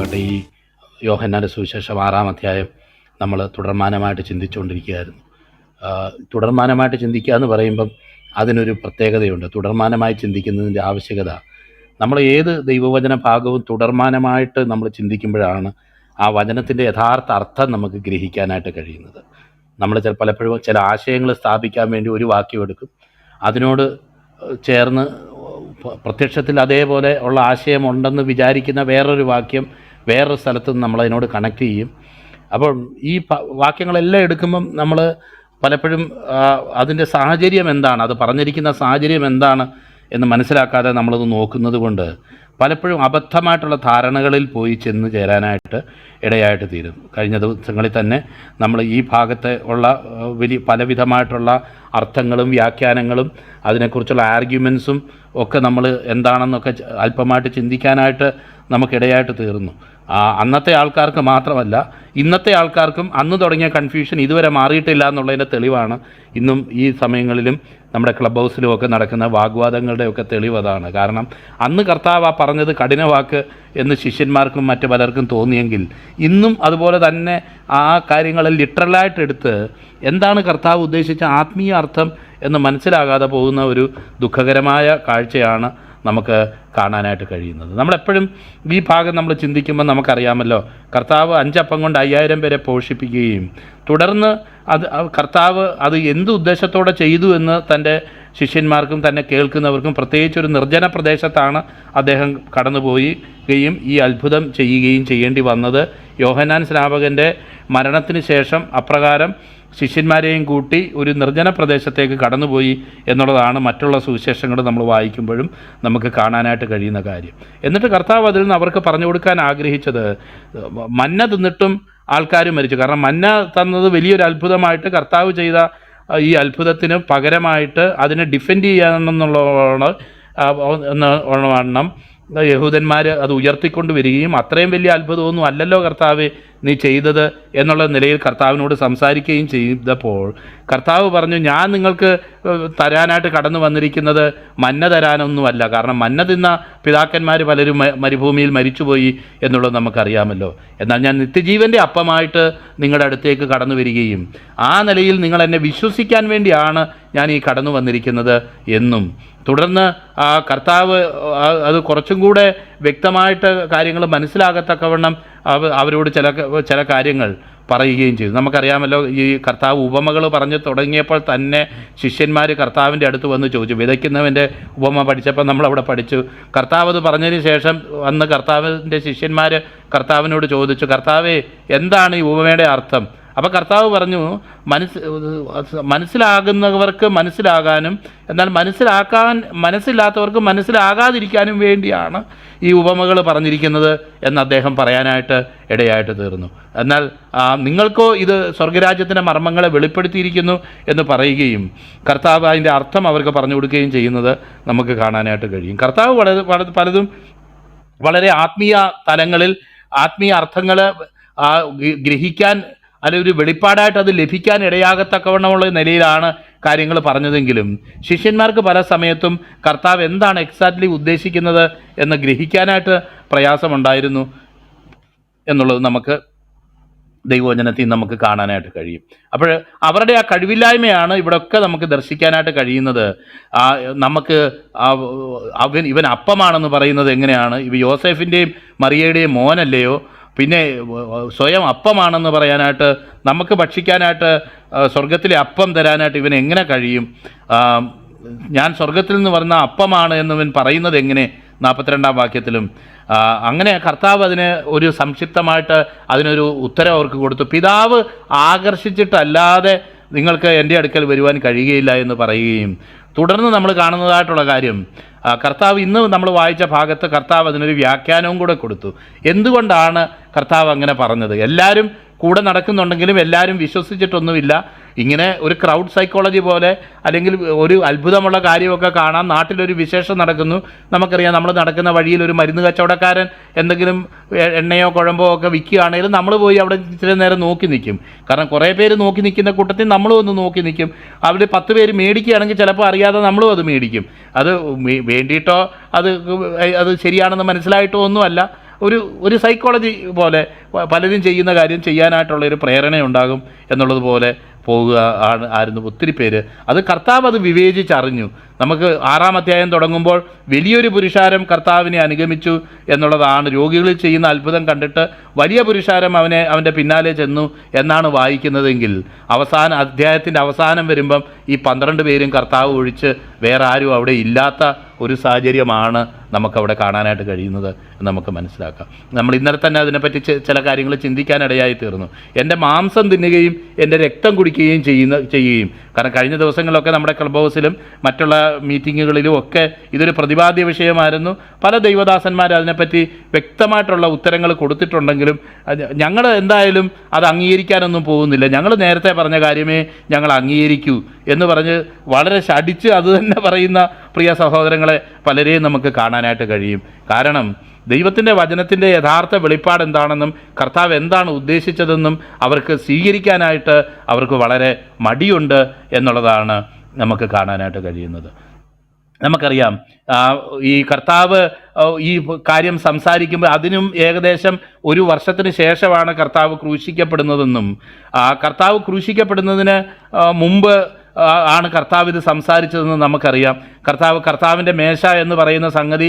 അനുഗ്രഹിക്കുമാറാകട്ടെ. ഈ യോഹന്നാൻ്റെ സുവിശേഷം 6-ാം അധ്യായം നമ്മൾ തുടർമാനമായിട്ട് ചിന്തിച്ചുകൊണ്ടിരിക്കുകയായിരുന്നു. തുടർമാനമായിട്ട് ചിന്തിക്കുക എന്ന് പറയുമ്പം അതിനൊരു പ്രത്യേകതയുണ്ട്. തുടർമാനമായി ചിന്തിക്കുന്നതിൻ്റെ ആവശ്യകത, നമ്മൾ ഏത് ദൈവവചന ഭാഗവും തുടർമാനമായിട്ട് നമ്മൾ ചിന്തിക്കുമ്പോഴാണ് ആ വചനത്തിൻ്റെ യഥാർത്ഥ അർത്ഥം നമുക്ക് ഗ്രഹിക്കാനായിട്ട് കഴിയുന്നത്. നമ്മൾ പലപ്പോഴും ചില ആശയങ്ങൾ സ്ഥാപിക്കാൻ വേണ്ടി ഒരു വാക്യം എടുക്കും, അതിനോട് ചേർന്ന് പ്രത്യക്ഷത്തിൽ അതേപോലെ ഉള്ള ആശയമുണ്ടെന്ന് വിചാരിക്കുന്ന വേറൊരു വാക്യം വേറൊരു സ്ഥലത്ത് നിന്ന് നമ്മളതിനോട് കണക്ട് ചെയ്യും. അപ്പോൾ ഈ വാക്യങ്ങളെല്ലാം എടുക്കുമ്പം നമ്മൾ പലപ്പോഴും അതിൻ്റെ സാഹചര്യം എന്താണ്, അത് പറഞ്ഞിരിക്കുന്ന സാഹചര്യം എന്താണ് എന്ന് മനസ്സിലാക്കാതെ നമ്മളത് നോക്കുന്നത് കൊണ്ട് പലപ്പോഴും അബദ്ധമായിട്ടുള്ള ധാരണകളിൽ പോയി ചെന്ന് ചേരാനായിട്ട് ഇടയായിട്ട് തീരും. കഴിഞ്ഞ ദിവസങ്ങളിൽ തന്നെ നമ്മൾ ഈ ഭാഗത്തെ ഉള്ള പലവിധമായിട്ടുള്ള അർത്ഥങ്ങളും വ്യാഖ്യാനങ്ങളും അതിനെക്കുറിച്ചുള്ള ആർഗ്യുമെൻസും ഒക്കെ നമ്മൾ എന്താണെന്നൊക്കെ അല്പമായിട്ട് ചിന്തിക്കാനായിട്ട് നമുക്കിടയായിട്ട് തീർന്നു. അന്നത്തെ ആൾക്കാർക്ക് മാത്രമല്ല, ഇന്നത്തെ ആൾക്കാർക്കും അന്ന് തുടങ്ങിയ കൺഫ്യൂഷൻ ഇതുവരെ മാറിയിട്ടില്ല എന്നുള്ളതിൻ്റെ തെളിവാണ് ഇന്നും ഈ സമയങ്ങളിലും നമ്മുടെ ക്ലബ് ഹൗസിലുമൊക്കെ നടക്കുന്ന വാഗ്വാദങ്ങളുടെയൊക്കെ തെളിവ് അതാണ്. കാരണം അന്ന് കർത്താവ് പറഞ്ഞത് കഠിനവാക്ക് എന്ന് ശിഷ്യന്മാർക്കും മറ്റു പലർക്കും തോന്നിയെങ്കിൽ ഇന്നും അതുപോലെ തന്നെ ആ കാര്യങ്ങളിൽ ലിറ്ററലായിട്ട് എടുത്ത് എന്താണ് കർത്താവ് ഉദ്ദേശിച്ച ആത്മീയ അർത്ഥം എന്ന് മനസ്സിലാകാതെ പോകുന്ന ഒരു ദുഃഖകരമായ കാഴ്ചയാണ് നമുക്ക് കാണാനായിട്ട് കഴിയുന്നത്. നമ്മളെപ്പോഴും ഈ ഭാഗം നമ്മൾ ചിന്തിക്കുമ്പോൾ നമുക്കറിയാമല്ലോ, കർത്താവ് 5 അപ്പം കൊണ്ട് 5000 പേരെ പോഷിപ്പിക്കുകയും തുടർന്ന് കർത്താവ് അത് എന്ത് ഉദ്ദേശത്തോടെ ചെയ്തു എന്ന് തൻ്റെ ശിഷ്യന്മാർക്കും തന്നെ കേൾക്കുന്നവർക്കും, പ്രത്യേകിച്ചൊരു നിർജ്ജന പ്രദേശത്താണ് അദ്ദേഹം കടന്നുപോവുകയും ഈ അത്ഭുതം ചെയ്യുകയും ചെയ്യേണ്ടി വന്നത്. യോഹന്നാൻ സ്നാപകൻ്റെ മരണത്തിന് ശേഷം അപ്രകാരം ശിഷ്യന്മാരെയും കൂട്ടി ഒരു നിർജ്ജന പ്രദേശത്തേക്ക് കടന്നുപോയി എന്നുള്ളതാണ് മറ്റുള്ള സുവിശേഷങ്ങൾ നമ്മൾ വായിക്കുമ്പോഴും നമുക്ക് കാണാനായിട്ട് കഴിയുന്ന കാര്യം. എന്നിട്ട് കർത്താവ് അതിൽ നിന്ന് അവർക്ക് പറഞ്ഞു കൊടുക്കാൻ ആഗ്രഹിച്ചത്, മന്ന തിന്നിട്ടും ആൾക്കാർ മരിച്ചു. കാരണം മന്ന തന്നത് വലിയൊരു അത്ഭുതമായിട്ട് കർത്താവ് ചെയ്ത ഈ അത്ഭുതത്തിന് പകരമായിട്ട് അതിനെ ഡിഫെൻഡ് ചെയ്യാനെന്നുള്ള യഹൂദന്മാർ അത് ഉയർത്തിക്കൊണ്ട് വരികയും അത്രയും വലിയ അത്ഭുതമൊന്നും അല്ലല്ലോ കർത്താവ് നീ ചെയ്തത് എന്നുള്ള നിലയിൽ കർത്താവിനോട് സംസാരിക്കുകയും ചെയ്തപ്പോൾ കർത്താവ് പറഞ്ഞു, ഞാൻ നിങ്ങൾക്ക് തരാനായിട്ട് കടന്നു വന്നിരിക്കുന്നത് മന്ന തരാനൊന്നുമല്ല. കാരണം മന്ന തിന്ന പിതാക്കന്മാർ പലരും മരുഭൂമിയിൽ മരിച്ചുപോയി എന്നുള്ളത് നമുക്കറിയാമല്ലോ. എന്നാൽ ഞാൻ നിത്യജീവൻ്റെ അപ്പമായിട്ട് നിങ്ങളുടെ അടുത്തേക്ക് കടന്നു വരികയും ആ നിലയിൽ നിങ്ങൾ എന്നെ വിശ്വസിക്കാൻ വേണ്ടിയാണ് ഞാൻ ഈ കടന്നു വന്നിരിക്കുന്നത് എന്നും, തുടർന്ന് ആ കർത്താവ് അത് കുറച്ചും കൂടെ വ്യക്തമായിട്ട് കാര്യങ്ങൾ മനസ്സിലാകത്തക്കവണ്ണം അവരോട് ചില കാര്യങ്ങൾ പറയുകയും ചെയ്തു. നമുക്കറിയാമല്ലോ, ഈ കർത്താവ് ഉപമകൾ പറഞ്ഞു തുടങ്ങിയപ്പോൾ തന്നെ ശിഷ്യന്മാർ കർത്താവിൻ്റെ അടുത്ത് വന്ന് ചോദിച്ചു. വിതയ്ക്കുന്നവൻ്റെ ഉപമ പഠിച്ചപ്പോൾ നമ്മളവിടെ പഠിച്ചു. കർത്താവ് അത് പറഞ്ഞതിന് ശേഷം അന്ന് കർത്താവിൻ്റെ ശിഷ്യന്മാർ കർത്താവിനോട് ചോദിച്ചു, കർത്താവേ എന്താണ് ഈ ഉപമയുടെ അർത്ഥം? അപ്പോൾ കർത്താവ് പറഞ്ഞു, മനസ്സിലാകുന്നവർക്ക് മനസ്സിലാകാനും എന്നാൽ മനസ്സില്ലാത്തവർക്ക് മനസ്സിലാകാതിരിക്കാനും വേണ്ടിയാണ് ഈ ഉപമകൾ പറഞ്ഞിരിക്കുന്നത് എന്ന് അദ്ദേഹം പറയാനായിട്ട് ഇടയായിട്ട് തീർന്നു. എന്നാൽ നിങ്ങൾക്കോ ഇത് സ്വർഗരാജ്യത്തിൻ്റെ മർമ്മങ്ങളെ വെളിപ്പെടുത്തിയിരിക്കുന്നു എന്ന് പറയുകയും കർത്താവ് അതിൻ്റെ അർത്ഥം അവർക്ക് പറഞ്ഞു കൊടുക്കുകയും ചെയ്യുന്നത് നമുക്ക് കാണാനായിട്ട് കഴിയും. കർത്താവ് പലതും വളരെ ആത്മീയ തലങ്ങളിൽ ആത്മീയ അർത്ഥങ്ങൾ ഗ്രഹിക്കാൻ അല്ലെങ്കിൽ ഒരു വെളിപ്പാടായിട്ട് അത് ലഭിക്കാൻ ഇടയാകത്തക്കവണ്ണമുള്ള നിലയിലാണ് കാര്യങ്ങൾ പറഞ്ഞതെങ്കിലും ശിഷ്യന്മാർക്ക് പല സമയത്തും കർത്താവ് എന്താണ് എക്സാക്ട്ലി ഉദ്ദേശിക്കുന്നത് എന്ന് ഗ്രഹിക്കാനായിട്ട് പ്രയാസമുണ്ടായിരുന്നു എന്നുള്ളത് നമുക്ക് ദൈവവചനത്തിൽ നമുക്ക് കാണാനായിട്ട് കഴിയും. അപ്പോൾ അവരുടെ ആ കഴിവില്ലായ്മയാണ് ഇവിടെയൊക്കെ നമുക്ക് ദർശിക്കാനായിട്ട് കഴിയുന്നത്. നമുക്ക് ഇവൻ അപ്പമാണെന്ന് പറയുന്നത് എങ്ങനെയാണ്? ഇവ യോസേഫിൻ്റെയും മറിയയുടെയും മോനല്ലയോ? പിന്നെ സ്വയം അപ്പമാണെന്ന് പറയാനായിട്ട്, നമുക്ക് ഭക്ഷിക്കാനായിട്ട് സ്വർഗത്തിലെ അപ്പം തരാനായിട്ട് ഇവൻ എങ്ങനെ കഴിയും? ഞാൻ സ്വർഗത്തിൽ നിന്ന് വന്ന അപ്പമാണ് എന്നിവൻ പറയുന്നത് എങ്ങനെ? 42-ാം വാക്യത്തിലും അങ്ങനെ കർത്താവ് അതിന് ഒരു സംക്ഷിപ്തമായിട്ട് അതിനൊരു ഉത്തരം അവർക്ക് കൊടുത്തു. പിതാവ് ആകർഷിച്ചിട്ടല്ലാതെ നിങ്ങൾക്ക് എൻ്റെ അടുക്കൽ വരുവാൻ കഴിയുകയില്ല എന്ന് പറയുകയും തുടർന്ന് നമ്മൾ കാണുന്നതായിട്ടുള്ള കാര്യം, കർത്താവ് ഇന്ന് നമ്മൾ വായിച്ച ഭാഗത്ത് കർത്താവ് അതിനൊരു വ്യാഖ്യാനവും കൂടെ കൊടുത്തു. എന്തുകൊണ്ടാണ് കർത്താവ് അങ്ങനെ പറഞ്ഞത്? എല്ലാവരും കൂടെ നടക്കുന്നുണ്ടെങ്കിലും എല്ലാവരും വിശ്വസിച്ചിട്ടൊന്നുമില്ല. ഇങ്ങനെ ഒരു ക്രൗഡ് സൈക്കോളജി പോലെ അല്ലെങ്കിൽ ഒരു അത്ഭുതമുള്ള കാര്യമൊക്കെ കാണാം. നാട്ടിലൊരു വിശേഷം നടക്കുന്നു, നമുക്കറിയാം, നമ്മൾ നടക്കുന്ന വഴിയിൽ ഒരു മരുന്ന് കച്ചവടക്കാരൻ എന്തെങ്കിലും എണ്ണയോ കുഴമ്പോ ഒക്കെ വിൽക്കുകയാണെങ്കിലും നമ്മൾ പോയി അവിടെ ചില നേരം നോക്കി നിൽക്കും. കാരണം കുറേ പേര് നോക്കി നിൽക്കുന്ന കൂട്ടത്തിൽ നമ്മളും ഒന്ന് നോക്കി നിൽക്കും. അവർ 10 പേര് മേടിക്കുകയാണെങ്കിൽ ചിലപ്പോൾ അറിയാതെ നമ്മളും അത് മേടിക്കും. അത് വേണ്ടിയിട്ടോ അത് ശരിയാണെന്ന് മനസ്സിലായിട്ടോ ഒന്നുമല്ല. ഒരു ഒരു സൈക്കോളജി പോലെ പലരും ചെയ്യുന്ന കാര്യം ചെയ്യാനായിട്ടുള്ളൊരു പ്രേരണയുണ്ടാകും എന്നുള്ളതുപോലെ പോകുക ആയിരുന്നു ഒത്തിരി പേര്. അത് കർത്താവ് അത് വിവേചിച്ചറിഞ്ഞു. നമുക്ക് 6-ാം അധ്യായം തുടങ്ങുമ്പോൾ വലിയൊരു പുരുഷാരം കർത്താവിനെ അനുഗമിച്ചു എന്നുള്ളതാണ്. രോഗികളിൽ ചെയ്യുന്ന അത്ഭുതം കണ്ടിട്ട് വലിയ പുരുഷാരം അവൻ്റെ പിന്നാലെ ചെന്നു എന്നാണ് വായിക്കുന്നതെങ്കിൽ അധ്യായത്തിൻ്റെ അവസാനം വരുമ്പം ഈ 12 പേരും കർത്താവ് ഒഴിച്ച് വേറെ ആരും അവിടെ ഇല്ലാത്ത ഒരു സാഹചര്യമാണ് നമുക്കവിടെ കാണാനായിട്ട് കഴിയുന്നത് എന്ന് നമുക്ക് മനസ്സിലാക്കാം. നമ്മൾ ഇന്നലെ തന്നെ അതിനെപ്പറ്റി ചില കാര്യങ്ങൾ ചിന്തിക്കാനിടയായി തീർന്നു. എൻ്റെ മാംസം തിന്നുകയും എൻ്റെ രക്തം കുടിക്കുകയും ചെയ്യുകയും കാരണം കഴിഞ്ഞ ദിവസങ്ങളിലൊക്കെ നമ്മുടെ ക്ലബ് ഹൗസിലും മറ്റുള്ള മീറ്റിങ്ങുകളിലും ഒക്കെ ഇതൊരു പ്രതിപാദ്യ വിഷയമായിരുന്നു. പല ദൈവദാസന്മാർ അതിനെപ്പറ്റി വ്യക്തമായിട്ടുള്ള ഉത്തരങ്ങൾ കൊടുത്തിട്ടുണ്ടെങ്കിലും ഞങ്ങൾ എന്തായാലും അത് അംഗീകരിക്കാനൊന്നും പോകുന്നില്ല. ഞങ്ങൾ നേരത്തെ പറഞ്ഞ കാര്യമേ ഞങ്ങൾ അംഗീകരിക്കൂ എന്ന് പറഞ്ഞ് വളരെ ശഠിച്ച് അത് തന്നെ പറയുന്ന പ്രിയ സഹോദരങ്ങളെ പലരെയും നമുക്ക് കാണാനായിട്ട് കഴിയും. കാരണം ദൈവത്തിൻ്റെ വചനത്തിൻ്റെ യഥാർത്ഥ വെളിപ്പാട് എന്താണെന്നും കർത്താവ് എന്താണ് ഉദ്ദേശിച്ചതെന്നും അവർക്ക് സ്വീകരിക്കാനായിട്ട് അവർക്ക് വളരെ മടിയുണ്ട് എന്നുള്ളതാണ് നമുക്ക് കാണാനായിട്ട് കഴിയുന്നത്. നമുക്കറിയാം ഈ കർത്താവ് ഈ കാര്യം സംസാരിക്കുമ്പോൾ അതിനും ഏകദേശം 1 വർഷത്തിന് ശേഷമാണ് കർത്താവ് ക്രൂശിക്കപ്പെടുന്നതെന്നും കർത്താവ് ക്രൂശിക്കപ്പെടുന്നതിന് മുമ്പ് ആണ് കർത്താവ് ഇത് സംസാരിച്ചതെന്ന് നമുക്കറിയാം. കർത്താവിൻ്റെ മേശ എന്ന് പറയുന്ന സംഗതി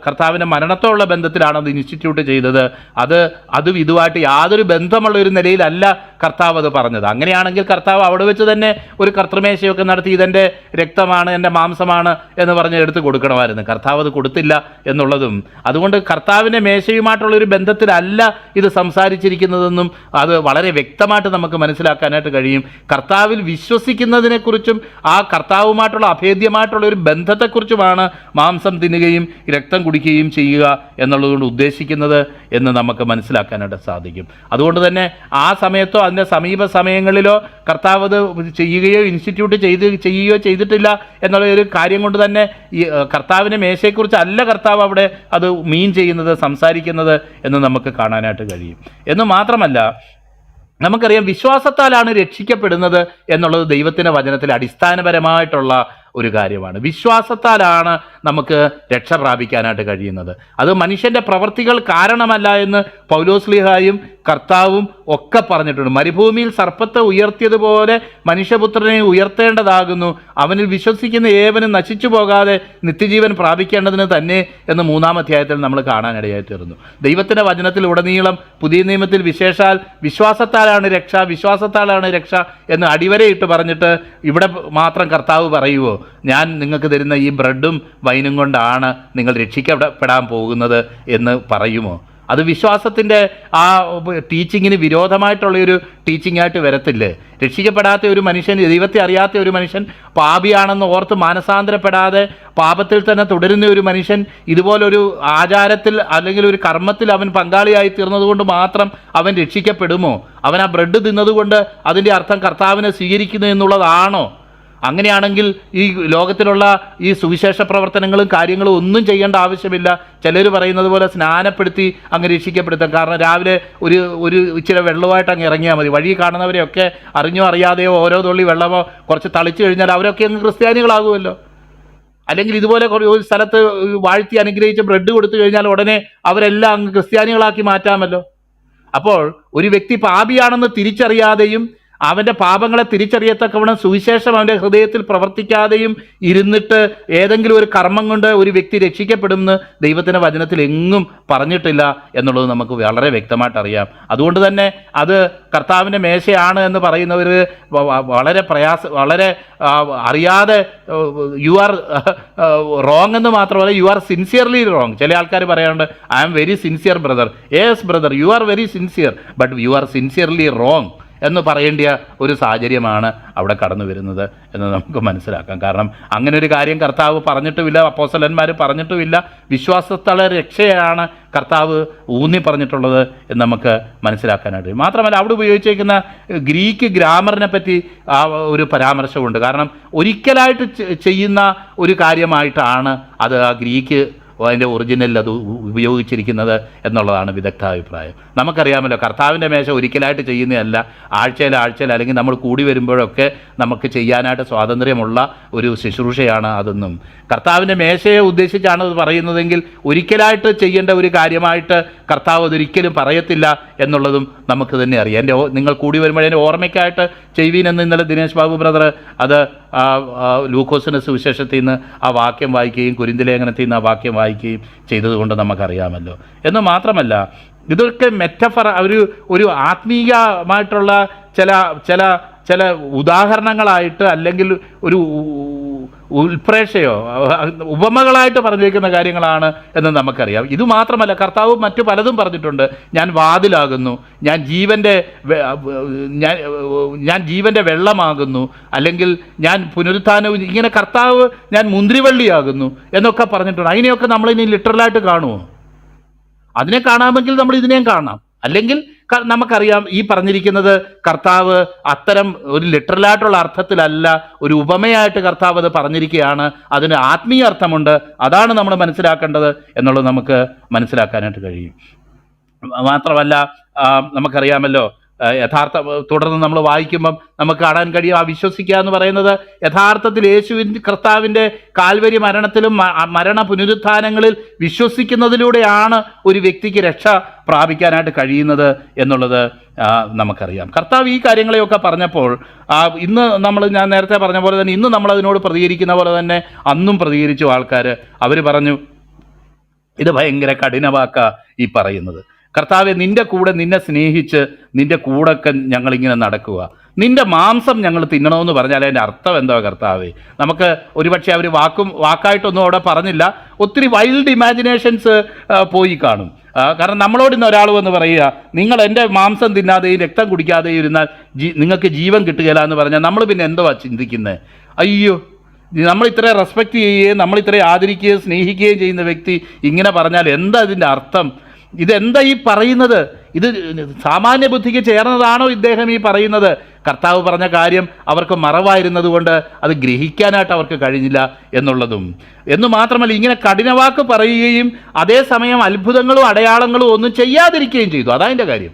കർത്താവിൻ്റെ മരണത്തോടുള്ള ബന്ധത്തിലാണ് അത് ഇൻസ്റ്റിറ്റ്യൂട്ട് ചെയ്തത്. അതും ഇതുമായിട്ട് യാതൊരു ബന്ധമുള്ള ഒരു നിലയിലല്ല കർത്താവ് അത് പറഞ്ഞത്. അങ്ങനെയാണെങ്കിൽ കർത്താവ് അവിടെ വെച്ച് തന്നെ ഒരു കർത്തൃമേശയൊക്കെ നടത്തി ഇതെൻ്റെ രക്തമാണ്, എൻ്റെ മാംസമാണ് എന്ന് പറഞ്ഞ് എടുത്ത് കൊടുക്കണമായിരുന്നു. കർത്താവ് അത് കൊടുത്തില്ല എന്നുള്ളതും അതുകൊണ്ട് കർത്താവിൻ്റെ മേശയുമായിട്ടുള്ളൊരു ബന്ധത്തിലല്ല ഇത് സംസാരിച്ചിരിക്കുന്നതെന്നും അത് വളരെ വ്യക്തമായിട്ട് നമുക്ക് മനസ്സിലാക്കാനായിട്ട് കഴിയും. കർത്താവിൽ വിശ്വസിക്കുന്നതിനെക്കുറിച്ചും ആ കർത്താവുമായിട്ടുള്ള അഭേദ്യമായിട്ടുള്ള ഒരു ബന്ധത്തെക്കുറിച്ചുമാണ് മാംസം തിന്നുകയും രക്തം കുടിക്കുകയും ചെയ്യുക എന്നുള്ളതുകൊണ്ട് ഉദ്ദേശിക്കുന്നത് എന്ന് നമുക്ക് മനസ്സിലാക്കാനായിട്ട് സാധിക്കും. അതുകൊണ്ട് തന്നെ ആ സമയത്തോ അതിൻ്റെ സമീപ സമയങ്ങളിലോ കർത്താവ് അത് ചെയ്യുകയോ ഇൻസ്റ്റിറ്റ്യൂട്ട് ചെയ്യുകയോ ചെയ്തിട്ടില്ല എന്നുള്ള ഒരു കാര്യം കൊണ്ട് തന്നെ ഈ കർത്താവിൻ്റെ മേശയെക്കുറിച്ച് അല്ല കർത്താവ് അവിടെ അത് മീൻ ചെയ്യുന്നത്, സംസാരിക്കുന്നത് എന്ന് നമുക്ക് കാണാനായിട്ട് കഴിയും. എന്ന് മാത്രമല്ല നമുക്കറിയാം വിശ്വാസത്താലാണ് രക്ഷിക്കപ്പെടുന്നത് എന്നുള്ളത് ദൈവത്തിൻ്റെ വചനത്തിൽ അടിസ്ഥാനപരമായിട്ടുള്ള ഒരു കാര്യമാണ്. വിശ്വാസത്താലാണ് നമുക്ക് രക്ഷ പ്രാപിക്കാനായിട്ട് കഴിയുന്നത്. അത് മനുഷ്യൻ്റെ പ്രവൃത്തികൾ കാരണമല്ല എന്ന് പൗലോസ്ലീഹായും കർത്താവും ഒക്കെ പറഞ്ഞിട്ടുണ്ട്. മരുഭൂമിയിൽ സർപ്പത്തെ ഉയർത്തിയതുപോലെ മനുഷ്യപുത്രനെ ഉയർത്തേണ്ടതാകുന്നു, അവനിൽ വിശ്വസിക്കുന്ന ഏവനും നശിച്ചു പോകാതെ നിത്യജീവൻ പ്രാപിക്കേണ്ടതിന് തന്നെ എന്ന് 3-ാം അധ്യായത്തിൽ നമ്മൾ കാണാനിടയായി തീർന്നു. ദൈവത്തിൻ്റെ വചനത്തിൽ ഉടനീളം പുതിയ നിയമത്തിൽ വിശേഷാൽ വിശ്വാസത്താലാണ് രക്ഷ എന്ന് അടിവരയിട്ട് പറഞ്ഞിട്ട് ഇവിടെ മാത്രം കർത്താവ് പറയുമോ ഞാൻ നിങ്ങൾക്ക് തരുന്ന ഈ ബ്രെഡും വൈനും കൊണ്ടാണ് നിങ്ങൾ രക്ഷിക്കപ്പെടാൻ പോകുന്നത് എന്ന് പറയുമോ? അത് വിശ്വാസത്തിൻ്റെ ആ ടീച്ചിങ്ങിന് വിരോധമായിട്ടുള്ളൊരു ടീച്ചിങ്ങായിട്ട് വരത്തില്ലേ? രക്ഷിക്കപ്പെടാത്ത ഒരു മനുഷ്യൻ, ദൈവത്തെ അറിയാത്ത ഒരു മനുഷ്യൻ, പാപിയാണെന്ന് ഓർത്ത് മാനസാന്തരപ്പെടാതെ പാപത്തിൽ തന്നെ തുടരുന്ന ഒരു മനുഷ്യൻ ഇതുപോലൊരു ആചാരത്തിൽ അല്ലെങ്കിൽ ഒരു കർമ്മത്തിൽ അവൻ പങ്കാളിയായി തീർന്നതുകൊണ്ട് മാത്രം അവൻ രക്ഷിക്കപ്പെടുമോ? അവൻ ആ ബ്രെഡ് തിന്നതുകൊണ്ട് അതിൻ്റെ അർത്ഥം കർത്താവിനെ സ്വീകരിക്കുന്നു എന്നുള്ളതാണോ? അങ്ങനെയാണെങ്കിൽ ഈ ലോകത്തിലുള്ള ഈ സുവിശേഷ പ്രവർത്തനങ്ങളും കാര്യങ്ങളും ഒന്നും ചെയ്യേണ്ട ആവശ്യമില്ല. ചിലർ പറയുന്നത് പോലെ സ്നാനപ്പെടുത്തി അങ്ങ് രക്ഷിക്കപ്പെടുത്താം. കാരണം രാവിലെ ഒരു ഇച്ചിരി വെള്ളമായിട്ട് അങ്ങ് ഇറങ്ങിയാൽ മതി. വഴി കാണുന്നവരെയൊക്കെ അറിഞ്ഞോ അറിയാതെയോ ഓരോ തുള്ളി വെള്ളമോ കുറച്ച് തളിച്ചു കഴിഞ്ഞാൽ അവരൊക്കെ അങ്ങ് ക്രിസ്ത്യാനികളാകുമല്ലോ. അല്ലെങ്കിൽ ഇതുപോലെ ഒരു സ്ഥലത്ത് വാഴ്ത്തി അനുഗ്രഹിച്ച് ബ്രെഡ് കൊടുത്തു കഴിഞ്ഞാൽ ഉടനെ അവരെല്ലാം അങ്ങ് ക്രിസ്ത്യാനികളാക്കി മാറ്റാമല്ലോ. അപ്പോൾ ഒരു വ്യക്തി പാപിയാണെന്ന് തിരിച്ചറിയാതെയും അവൻ്റെ പാപങ്ങളെ തിരിച്ചറിയത്തക്കവണ്ണം സുവിശേഷം അവൻ്റെ ഹൃദയത്തിൽ പ്രവർത്തിക്കാതെയും ഇരുന്നിട്ട് ഏതെങ്കിലും ഒരു കർമ്മം കൊണ്ട് ഒരു വ്യക്തി രക്ഷിക്കപ്പെടുമെന്ന് ദൈവത്തിൻ്റെ വചനത്തിൽ എങ്ങും പറഞ്ഞിട്ടില്ല എന്നുള്ളത് നമുക്ക് വളരെ വ്യക്തമായിട്ട് അറിയാം. അതുകൊണ്ട് തന്നെ അത് കർത്താവിൻ്റെ മേശയാണ് എന്ന് പറയുന്നവർ വളരെ അറിയാതെ യു ആർ റോങ് എന്ന് മാത്രമല്ല യു ആർ സിൻസിയർലി റോങ്. ചില ആൾക്കാർ പറയാറുണ്ട് I am very sincere brother. Yes brother, you are very sincere, but you are sincerely wrong എന്ന് പറയേണ്ട ഒരു സാഹചര്യമാണ് അവിടെ കടന്നു വരുന്നത് എന്ന് നമുക്ക് മനസ്സിലാക്കാം. കാരണം അങ്ങനെ ഒരു കാര്യം കർത്താവ് പറഞ്ഞിട്ടുമില്ല, അപ്പോസ്തലന്മാർ പറഞ്ഞിട്ടുമില്ല. വിശ്വാസത്താലെ രക്ഷയാണ് കർത്താവ് ഊന്നി പറഞ്ഞിട്ടുള്ളത് എന്ന് നമുക്ക് മനസ്സിലാക്കാനായിട്ട്. മാത്രമല്ല അവിടെ ഉപയോഗിച്ചിരിക്കുന്ന ഗ്രീക്ക് ഗ്രാമറിനെ പറ്റി ആ ഒരു പരാമർശമുണ്ട്. കാരണം ഒരിക്കലായിട്ട് ചെയ്യുന്ന ഒരു കാര്യമായിട്ടാണ് അത് ആ ഗ്രീക്ക് അതിൻ്റെ ഒറിജിനലിൽ അത് ഉപയോഗിച്ചിരിക്കുന്നത് എന്നുള്ളതാണ് വിദഗ്ധാഭിപ്രായം. നമുക്കറിയാമല്ലോ, കർത്താവിൻ്റെ മേശ ഒരിക്കലായിട്ട് ചെയ്യുന്നതല്ല, ആഴ്ചയിൽ അല്ലെങ്കിൽ നമ്മൾ കൂടി വരുമ്പോഴൊക്കെ നമുക്ക് ചെയ്യാനായിട്ട് സ്വാതന്ത്ര്യമുള്ള ഒരു ശുശ്രൂഷയാണ് അതൊന്നും. കർത്താവിൻ്റെ മേശയെ ഉദ്ദേശിച്ചാണ് അത് പറയുന്നതെങ്കിൽ ഒരിക്കലായിട്ട് ചെയ്യേണ്ട ഒരു കാര്യമായിട്ട് കർത്താവ് അതൊരിക്കലും പറയത്തില്ല എന്നുള്ളതും നമുക്ക് തന്നെ അറിയാം. നിങ്ങൾ കൂടി വരുമ്പോൾ എൻ്റെ ഓർമ്മയ്ക്കായിട്ട് ചെയ്യുവീനെന്ന് ഇന്നലെ ദിനേശ് ബാബു ബ്രദർ അത് ലൂക്കോസിൻ്റെ സുവിശേഷത്തിൽ നിന്ന് ആ വാക്യം വായിക്കുകയും കൊരിന്ത്യലേഖനത്തിൽ നിന്ന് ആ വാക്യം വായിക്കുകയും ചെയ്തതുകൊണ്ട് നമുക്കറിയാമല്ലോ. എന്ന് മാത്രമല്ല, ഇതൊക്കെ മെറ്റഫർ, ഒരു ആത്മീയമായിട്ടുള്ള ചില ഉദാഹരണങ്ങളായിട്ട് അല്ലെങ്കിൽ ഒരു ഉൽപ്രേക്ഷയോ ഉപമകളായിട്ട് പറഞ്ഞിരിക്കുന്ന കാര്യങ്ങളാണ് എന്ന് നമുക്കറിയാം. ഇതുമാത്രമല്ല, കർത്താവ് മറ്റു പലതും പറഞ്ഞിട്ടുണ്ട്. ഞാൻ വാതിലാകുന്നു, ഞാൻ ജീവൻ്റെ വെള്ളമാകുന്നു, അല്ലെങ്കിൽ ഞാൻ പുനരുത്ഥാനവും, ഇങ്ങനെ കർത്താവ് ഞാൻ മുന്തിരിവള്ളിയാകുന്നു എന്നൊക്കെ പറഞ്ഞിട്ടുണ്ട്. അതിനെയൊക്കെ നമ്മളിനി ലിറ്ററലായിട്ട് കാണുമോ? അതിനെ കാണാമെങ്കിൽ നമ്മൾ ഇതിനെയും കാണാം. അല്ലെങ്കിൽ നമുക്കറിയാം ഈ പറഞ്ഞിരിക്കുന്നത് കർത്താവ് അത്തരം ഒരു ലിറ്ററലായിട്ടുള്ള അർത്ഥത്തിലല്ല, ഒരു ഉപമയായിട്ട് കർത്താവ് അത് പറഞ്ഞിരിക്കുകയാണ്. അതിന് ആത്മീയ അർത്ഥമുണ്ട്. അതാണ് നമ്മൾ മനസ്സിലാക്കേണ്ടത് എന്നുള്ളത് നമുക്ക് മനസ്സിലാക്കാനായിട്ട് കഴിയും. മാത്രമല്ല, നമുക്കറിയാമല്ലോ, തുടർന്ന് നമ്മൾ വായിക്കുമ്പം നമുക്ക് കാണാൻ കഴിയും, ആ വിശ്വസിക്കുക എന്ന് പറയുന്നത് യഥാർത്ഥത്തിൽ കർത്താവിൻ്റെ കാൽവരി മരണത്തിലും മരണ പുനരുത്ഥാനങ്ങളിൽ വിശ്വസിക്കുന്നതിലൂടെയാണ് ഒരു വ്യക്തിക്ക് രക്ഷ പ്രാപിക്കാനായിട്ട് കഴിയുന്നത് എന്നുള്ളത് നമുക്കറിയാം. കർത്താവ് ഈ കാര്യങ്ങളെയൊക്കെ പറഞ്ഞപ്പോൾ ഇന്ന് ഞാൻ നേരത്തെ പറഞ്ഞ പോലെ തന്നെ ഇന്ന് നമ്മളതിനോട് പ്രതികരിക്കുന്ന പോലെ തന്നെ അന്നും പ്രതികരിച്ചു ആൾക്കാർ. അവർ പറഞ്ഞു, ഇത് ഭയങ്കര കഠിനവാക്കാ ഈ പറയുന്നത്. കർത്താവെ, നിൻ്റെ കൂടെ നിന്നെ സ്നേഹിച്ച് നിൻ്റെ കൂടെയൊക്കെ ഞങ്ങളിങ്ങനെ നടക്കുക, നിൻ്റെ മാംസം ഞങ്ങൾ തിന്നണമെന്ന് പറഞ്ഞാൽ അതിൻ്റെ അർത്ഥം എന്തോ കർത്താവേ? നമുക്ക് ഒരുപക്ഷെ അവർ വാക്കായിട്ടൊന്നും അവിടെ പറഞ്ഞില്ല, ഒത്തിരി വൈൽഡ് ഇമാജിനേഷൻസ് പോയി കാണും. കാരണം നമ്മളോട് ഇന്ന് ഒരാൾ വന്ന് പറയുക, നിങ്ങൾ എൻ്റെ മാംസം തിന്നാതെയും രക്തം കുടിക്കാതെയും ഇരുന്നാൽ നിങ്ങൾക്ക് ജീവൻ കിട്ടുകയില്ല എന്ന് പറഞ്ഞാൽ നമ്മൾ പിന്നെ എന്തോ ചിന്തിക്കുന്നത്? അയ്യോ, നമ്മൾ ഇത്ര റെസ്പെക്റ്റ് ചെയ്യുകയും നമ്മൾ ഇത്ര ആദരിക്കുകയും സ്നേഹിക്കുകയും ചെയ്യുന്ന വ്യക്തി ഇങ്ങനെ പറഞ്ഞാൽ എന്താ ഇതിൻ്റെ അർത്ഥം? ഇതെന്താ ഈ പറയുന്നത്? ഇത് സാമാന്യ ബുദ്ധിക്ക് ചേർന്നതാണോ ഇദ്ദേഹം ഈ പറയുന്നത്? കർത്താവ് പറഞ്ഞ കാര്യം അവർക്ക് മറവായിരുന്നത് കൊണ്ട് അത് ഗ്രഹിക്കാനായിട്ട് അവർക്ക് കഴിഞ്ഞില്ല എന്നുള്ളതും. എന്നു മാത്രമല്ല, ഇങ്ങനെ കഠിനവാക്ക് പറയുകയും അതേസമയം അത്ഭുതങ്ങളും അടയാളങ്ങളും ഒന്നും ചെയ്യാതിരിക്കുകയും ചെയ്തു. അതതിൻ്റെ കാര്യം.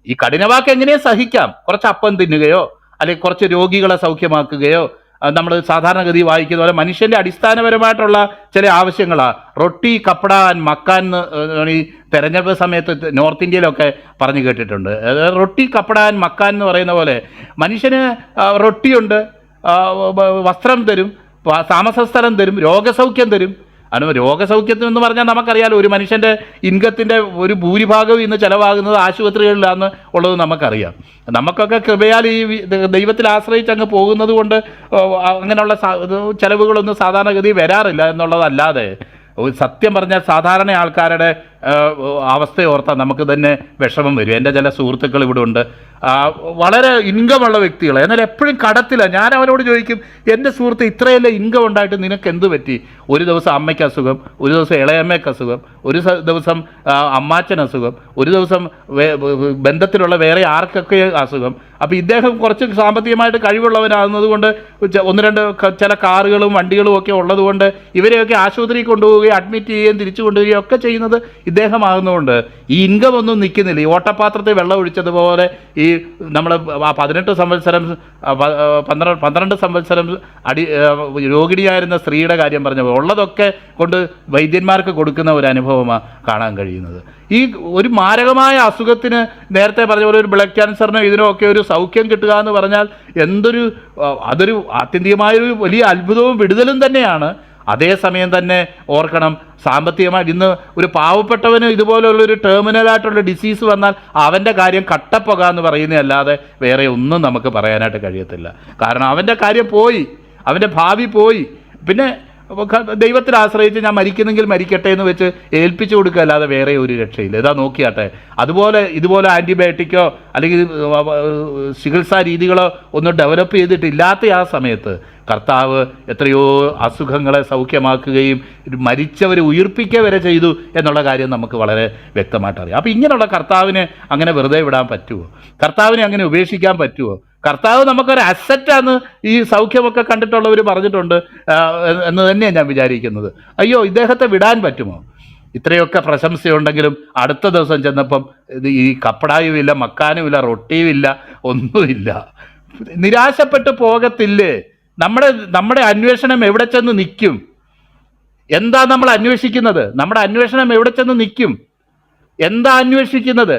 ഈ കഠിനവാക്ക് എങ്ങനെ സഹിക്കാം? കുറച്ച് അപ്പം തിന്നുകയോ അല്ലെങ്കിൽ കുറച്ച് രോഗികളെ സൗഖ്യമാക്കുകയോ, നമ്മൾ സാധാരണഗതി വായിക്കുന്ന പോലെ മനുഷ്യൻ്റെ അടിസ്ഥാനപരമായിട്ടുള്ള ചില ആവശ്യങ്ങളാണ്. റൊട്ടി, കപ്പട, മക്കാൻ ഈ തെരഞ്ഞെടുപ്പ് സമയത്ത് നോർത്ത് ഇന്ത്യയിലൊക്കെ പറഞ്ഞു കേട്ടിട്ടുണ്ട്. റൊട്ടി, കപ്പട, മക്കാൻ എന്ന് പറയുന്ന പോലെ മനുഷ്യന് റൊട്ടിയുണ്ട്, വസ്ത്രം തരും, താമസ സ്ഥലം തരും, രോഗസൗഖ്യം തരും. അതിന് രോഗസൗഖ്യത്തിൽ എന്ന് പറഞ്ഞാൽ നമുക്കറിയാലോ, ഒരു മനുഷ്യൻ്റെ ഇൻകത്തിൻ്റെ ഒരു ഭൂരിഭാഗവും ഇന്ന് ചിലവാകുന്നത് ആശുപത്രികളിലാണെന്ന് ഉള്ളത് നമുക്കറിയാം. നമുക്കൊക്കെ കൃപയാൽ ഈ ദൈവത്തിൽ ആശ്രയിച്ച് അങ്ങ് പോകുന്നത് കൊണ്ട് അങ്ങനെയുള്ള ചിലവുകളൊന്നും സാധാരണഗതി വരാറില്ല എന്നുള്ളതല്ലാതെ, സത്യം പറഞ്ഞാൽ സാധാരണ ആൾക്കാരുടെ അവസ്ഥയോർത്താൽ നമുക്ക് തന്നെ വിഷമം വരും. എൻ്റെ ചില സുഹൃത്തുക്കൾ ഇവിടെ ഉണ്ട്, വളരെ ഇൻകമുള്ള വ്യക്തികൾ, എന്നാൽ എപ്പോഴും കടത്തില്ല. ഞാൻ അവരോട് ചോദിക്കും, എൻ്റെ സുഹൃത്ത് ഇത്രയല്ലേ ഇൻകം ഉണ്ടായിട്ട് നിനക്ക് എന്ത് പറ്റി? ഒരു ദിവസം അമ്മയ്ക്ക് അസുഖം, ഒരു ദിവസം ഇളയമ്മയ്ക്ക് അസുഖം, ഒരു ദിവസം അമ്മാച്ചൻ അസുഖം, ഒരു ദിവസം ബന്ധത്തിലുള്ള വേറെ ആർക്കൊക്കെ അസുഖം. അപ്പോൾ ഇദ്ദേഹം കുറച്ച് സാമ്പത്തികമായിട്ട് കഴിവുള്ളവനാകുന്നത് കൊണ്ട് ഒന്ന് രണ്ട് ചില കാറുകളും വണ്ടികളും ഒക്കെ ഉള്ളതുകൊണ്ട് ഇവരെയൊക്കെ ആശുപത്രിയിൽ കൊണ്ടുപോവുകയും അഡ്മിറ്റ് ചെയ്യുകയും തിരിച്ചു കൊണ്ടുപോവുകയും ഒക്കെ ചെയ്യുന്നത് ഇദ്ദേഹമാകുന്നതുകൊണ്ട് ഈ ഇൻകം ഒന്നും നിൽക്കുന്നില്ല. ഈ ഓട്ടപാത്രത്തിൽ വെള്ളം ഒഴിച്ചതുപോലെ ഈ നമ്മൾ 18 സംവത്സരം 12 സംവത്സരം രോഗിണിയായിരുന്ന സ്ത്രീയുടെ കാര്യം പറഞ്ഞപ്പോൾ ഉള്ളതൊക്കെ കൊണ്ട് വൈദ്യന്മാർക്ക് കൊടുക്കുന്ന ഒരു അനുഭവമാണ് കാണാൻ കഴിയുന്നത്. ഈ ഒരു മാരകമായ അസുഖത്തിന് നേരത്തെ പറഞ്ഞ പോലെ ഒരു ബ്ലഡ് ക്യാൻസറിനോ ഇതിനോ ഒക്കെ ഒരു സൗഖ്യം കിട്ടുക എന്ന് പറഞ്ഞാൽ അതൊരു ആത്യന്തികമായൊരു വലിയ അത്ഭുതവും വിടുതലും തന്നെയാണ്. അതേസമയം തന്നെ ഓർക്കണം, സാമ്പത്തികമായിട്ട് ഇന്ന് ഒരു പാവപ്പെട്ടവന് ഇതുപോലുള്ളൊരു ടെർമിനലായിട്ടുള്ള ഡിസീസ് വന്നാൽ അവൻ്റെ കാര്യം കട്ടപ്പുക എന്ന് പറയുന്നതല്ലാതെ വേറെ ഒന്നും നമുക്ക് പറയാനായിട്ട് കഴിയത്തില്ല. കാരണം അവൻ്റെ കാര്യം പോയി, അവൻ്റെ ഭാവി പോയി. പിന്നെ ദൈവത്തിൽ ആശ്രയിച്ച് ഞാൻ മരിക്കുന്നെങ്കിൽ മരിക്കട്ടെ എന്ന് വെച്ച് ഏൽപ്പിച്ചു കൊടുക്കുക അല്ലാതെ വേറെ ഒരു രക്ഷയില്ല. ഇതാ നോക്കിയാട്ടെ, ഇതുപോലെ ആൻറ്റിബയോട്ടിക്കോ അല്ലെങ്കിൽ ചികിത്സാ രീതികളോ ഒന്നും ഡെവലപ്പ് ചെയ്തിട്ടില്ലാത്ത ആ സമയത്ത് കർത്താവ് എത്രയോ അസുഖങ്ങളെ സൗഖ്യമാക്കുകയും മരിച്ചവരെ ഉയിർപ്പിക്കുക വരെ ചെയ്തു എന്നുള്ള കാര്യം നമുക്ക് വളരെ വ്യക്തമായിട്ട് അറിയാം. അപ്പോൾ ഇങ്ങനെയുള്ള കർത്താവിനെ അങ്ങനെ വെറുതെ വിടാൻ പറ്റുമോ? കർത്താവിനെ അങ്ങനെ ഉപേക്ഷിക്കാൻ പറ്റുമോ? കർത്താവ് നമുക്കൊരു അസറ്റാന്ന് ഈ സൗഖ്യമൊക്കെ കണ്ടിട്ടുള്ളവർ പറഞ്ഞിട്ടുണ്ട് എന്ന് തന്നെയാണ് ഞാൻ വിചാരിക്കുന്നത്. അയ്യോ, ഇദ്ദേഹത്തെ വിടാൻ പറ്റുമോ? ഇത്രയൊക്കെ പ്രശംസയുണ്ടെങ്കിലും അടുത്ത ദിവസം ചെന്നപ്പം ഈ കപ്പടായുമില്ല, മക്കാനുമില്ല, റൊട്ടിയുമില്ല, ഒന്നുമില്ല. നിരാശപ്പെട്ട് പോകത്തില്ലേ? നമ്മുടെ അന്വേഷണം എവിടെ ചെന്ന് നിൽക്കും? എന്താ നമ്മൾ അന്വേഷിക്കുന്നത്? നമ്മുടെ അന്വേഷണം എവിടെ ചെന്ന് നിൽക്കും? എന്താ അന്വേഷിക്കുന്നത്?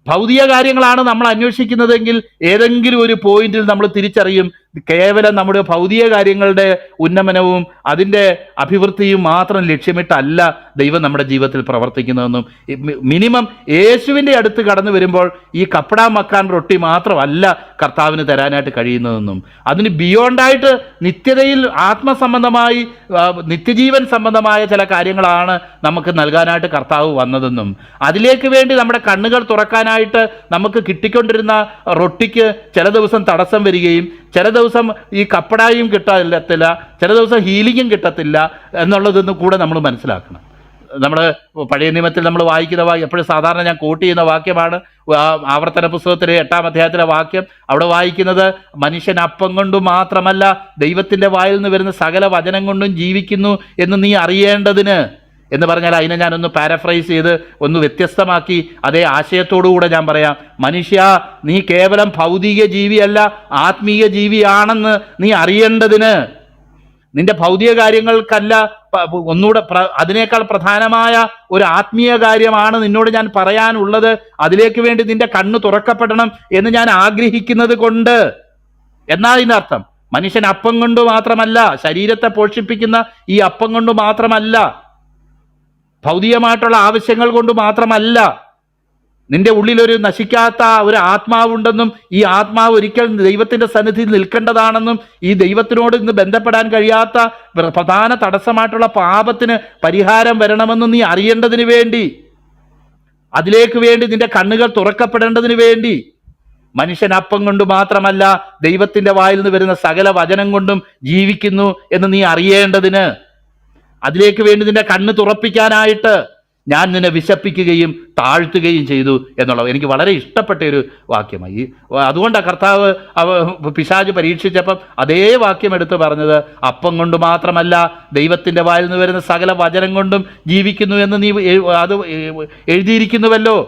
ഭൗതിക കാര്യങ്ങളാണ് നമ്മൾ അന്വേഷിക്കുന്നതെങ്കിൽ ഏതെങ്കിലും ഒരു പോയിന്റിൽ നമ്മൾ തിരിച്ചറിയും കേവലം നമ്മുടെ ഭൗതിക കാര്യങ്ങളുടെ ഉന്നമനവും അതിൻ്റെ അഭിവൃദ്ധിയും മാത്രം ലക്ഷ്യമിട്ടല്ല ദൈവം നമ്മുടെ ജീവിതത്തിൽ പ്രവർത്തിക്കുന്നതെന്നും, മിനിമം യേശുവിൻ്റെ അടുത്ത് കടന്നു വരുമ്പോൾ ഈ കപ്പട മക്കാൻ റൊട്ടി മാത്രമല്ല കർത്താവിന് തരാനായിട്ട് കഴിയുന്നതെന്നും, അതിന് ബിയോണ്ടായിട്ട് നിത്യതയിൽ ആത്മസംബന്ധമായി നിത്യജീവൻ സംബന്ധമായ ചില കാര്യങ്ങളാണ് നമുക്ക് നൽകാനായിട്ട് കർത്താവ് വന്നതെന്നും, അതിലേക്ക് വേണ്ടി നമ്മുടെ കണ്ണുകൾ തുറക്കാനായിട്ട് നമുക്ക് കിട്ടിക്കൊണ്ടിരുന്ന റൊട്ടിക്ക് ചില ദിവസം തടസ്സം വരികയും ചില ദിവസം ഈ കപ്പടായും കിട്ടത്തില്ല, ചില ദിവസം ഹീലിങ്ങും കിട്ടത്തില്ല എന്നുള്ളതൊന്നും കൂടെ നമ്മൾ മനസ്സിലാക്കണം. നമ്മൾ പഴയ നിയമത്തിൽ നമ്മൾ വായിക്കുന്ന എപ്പോഴും സാധാരണ ഞാൻ കോട്ട് ചെയ്യുന്ന വാക്യമാണ് ആവർത്തന പുസ്തകത്തിലെ 8-ാം അധ്യായത്തിലെ വാക്യം. അവിടെ വായിക്കുന്നത്, മനുഷ്യൻ അപ്പം കൊണ്ടും മാത്രമല്ല ദൈവത്തിൻ്റെ വായിൽ നിന്ന് വരുന്ന സകല വചനം കൊണ്ടും ജീവിക്കുന്നു എന്ന് നീ അറിയേണ്ടതിന് എന്ന് പറഞ്ഞാൽ, അതിനെ ഞാനൊന്ന് പാരഫ്രൈസ് ചെയ്ത് ഒന്ന് വ്യത്യസ്തമാക്കി അതേ ആശയത്തോടുകൂടെ ഞാൻ പറയാം, മനുഷ്യ, നീ കേവലം ഭൗതിക ജീവിയല്ല, ആത്മീയ ജീവിയാണെന്ന് നീ അറിയേണ്ടതിന്, നിന്റെ ഭൗതിക കാര്യങ്ങൾക്കല്ല, ഒന്നുകൂടെ അതിനേക്കാൾ പ്രധാനമായ ഒരു ആത്മീയ കാര്യമാണ് നിന്നോട് ഞാൻ പറയാനുള്ളത്. അതിലേക്ക് വേണ്ടി നിന്റെ കണ്ണ് തുറക്കപ്പെടണം എന്ന് ഞാൻ ആഗ്രഹിക്കുന്നത് കൊണ്ട്. എന്നാൽ ഇതിനർത്ഥം മനുഷ്യൻ അപ്പം കൊണ്ട് മാത്രമല്ല, ശരീരത്തെ പോഷിപ്പിക്കുന്ന ഈ അപ്പം കൊണ്ട് മാത്രമല്ല, ഭൗതികമായിട്ടുള്ള ആവശ്യങ്ങൾ കൊണ്ട് മാത്രമല്ല, നിന്റെ ഉള്ളിലൊരു നശിക്കാത്ത ഒരു ആത്മാവുണ്ടെന്നും ഈ ആത്മാവ് ഒരിക്കൽ ദൈവത്തിൻ്റെ സന്നിധിയിൽ നിൽക്കേണ്ടതാണെന്നും ഈ ദൈവത്തിനോട് ഇന്ന് ബന്ധപ്പെടാൻ കഴിയാത്ത പ്രധാന തടസ്സമായിട്ടുള്ള പാപത്തിന് പരിഹാരം വരണമെന്നും നീ അറിയേണ്ടതിന് വേണ്ടി, അതിലേക്ക് വേണ്ടി നിന്റെ കണ്ണുകൾ തുറക്കപ്പെടേണ്ടതിന് വേണ്ടി, മനുഷ്യൻ അപ്പം കൊണ്ട് മാത്രമല്ല ദൈവത്തിൻ്റെ വായിൽ നിന്ന് വരുന്ന സകല വചനം കൊണ്ടും ജീവിക്കുന്നു എന്ന് നീ അറിയേണ്ടതിന്, അതിലേക്ക് വേണ്ടി നിന്റെ കണ്ണ് തുറപ്പിക്കാനായിട്ട് ഞാൻ നിന്നെ വിശപ്പിക്കുകയും താഴ്ത്തുകയും ചെയ്തു എന്നുള്ളത് എനിക്ക് വളരെ ഇഷ്ടപ്പെട്ട ഒരു വാക്യമായി. അതുകൊണ്ടാണ് കർത്താവ് പിശാച് പരീക്ഷിച്ചപ്പം അതേ വാക്യം എടുത്ത് പറഞ്ഞത്, അപ്പം കൊണ്ട് മാത്രമല്ല ദൈവത്തിൻ്റെ വായിൽ നിന്ന് വരുന്ന സകല വചനം കൊണ്ടും ജീവിക്കുന്നു എന്ന് നീ അത് എഴുതിയിരിക്കുന്നുവല്ലോ.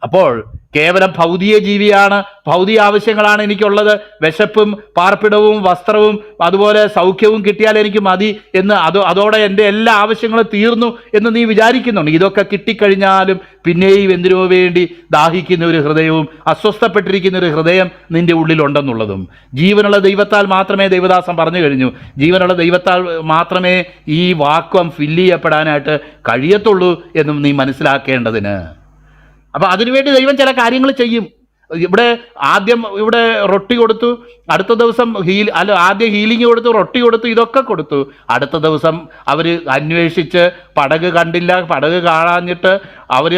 അപ്പോൾ കേവലം ഭൗതിക ജീവിയാണ്, ഭൗതിക ആവശ്യങ്ങളാണ് എനിക്കുള്ളത്, വിശപ്പും പാർപ്പിടവും വസ്ത്രവും അതുപോലെ സൗഖ്യവും കിട്ടിയാൽ എനിക്ക് മതി എന്ന് അതോടെ എൻ്റെ എല്ലാ ആവശ്യങ്ങളും തീർന്നു എന്ന് നീ വിചാരിക്കുന്നുണ്ട്. ഇതൊക്കെ കിട്ടിക്കഴിഞ്ഞാലും പിന്നെയും എന്തിനോ വേണ്ടി ദാഹിക്കുന്ന ഒരു ഹൃദയവും അസ്വസ്ഥപ്പെട്ടിരിക്കുന്ന ഒരു ഹൃദയം നിന്റെ ഉള്ളിലുണ്ടെന്നുള്ളതും, ജീവനുള്ള ദൈവത്താൽ മാത്രമേ, ദൈവദാസൻ പറഞ്ഞു കഴിഞ്ഞു, ജീവനുള്ള ദൈവത്താൽ മാത്രമേ ഈ വാക്വം ഫില്ല് ചെയ്യപ്പെടാനായിട്ട് കഴിയത്തുള്ളൂ എന്നും നീ മനസ്സിലാക്കേണ്ടതിന്. അപ്പം അതിനുവേണ്ടി ദൈവം ചില കാര്യങ്ങൾ ചെയ്യും. ആദ്യം ഇവിടെ റൊട്ടി കൊടുത്തു, അടുത്ത ദിവസം ആദ്യം ഹീലിംഗ് കൊടുത്തു, റൊട്ടി കൊടുത്തു, ഇതൊക്കെ കൊടുത്തു. അടുത്ത ദിവസം അവർ അന്വേഷിച്ച് പടക് കണ്ടില്ല, പടക് കാണാഞ്ഞിട്ട് അവർ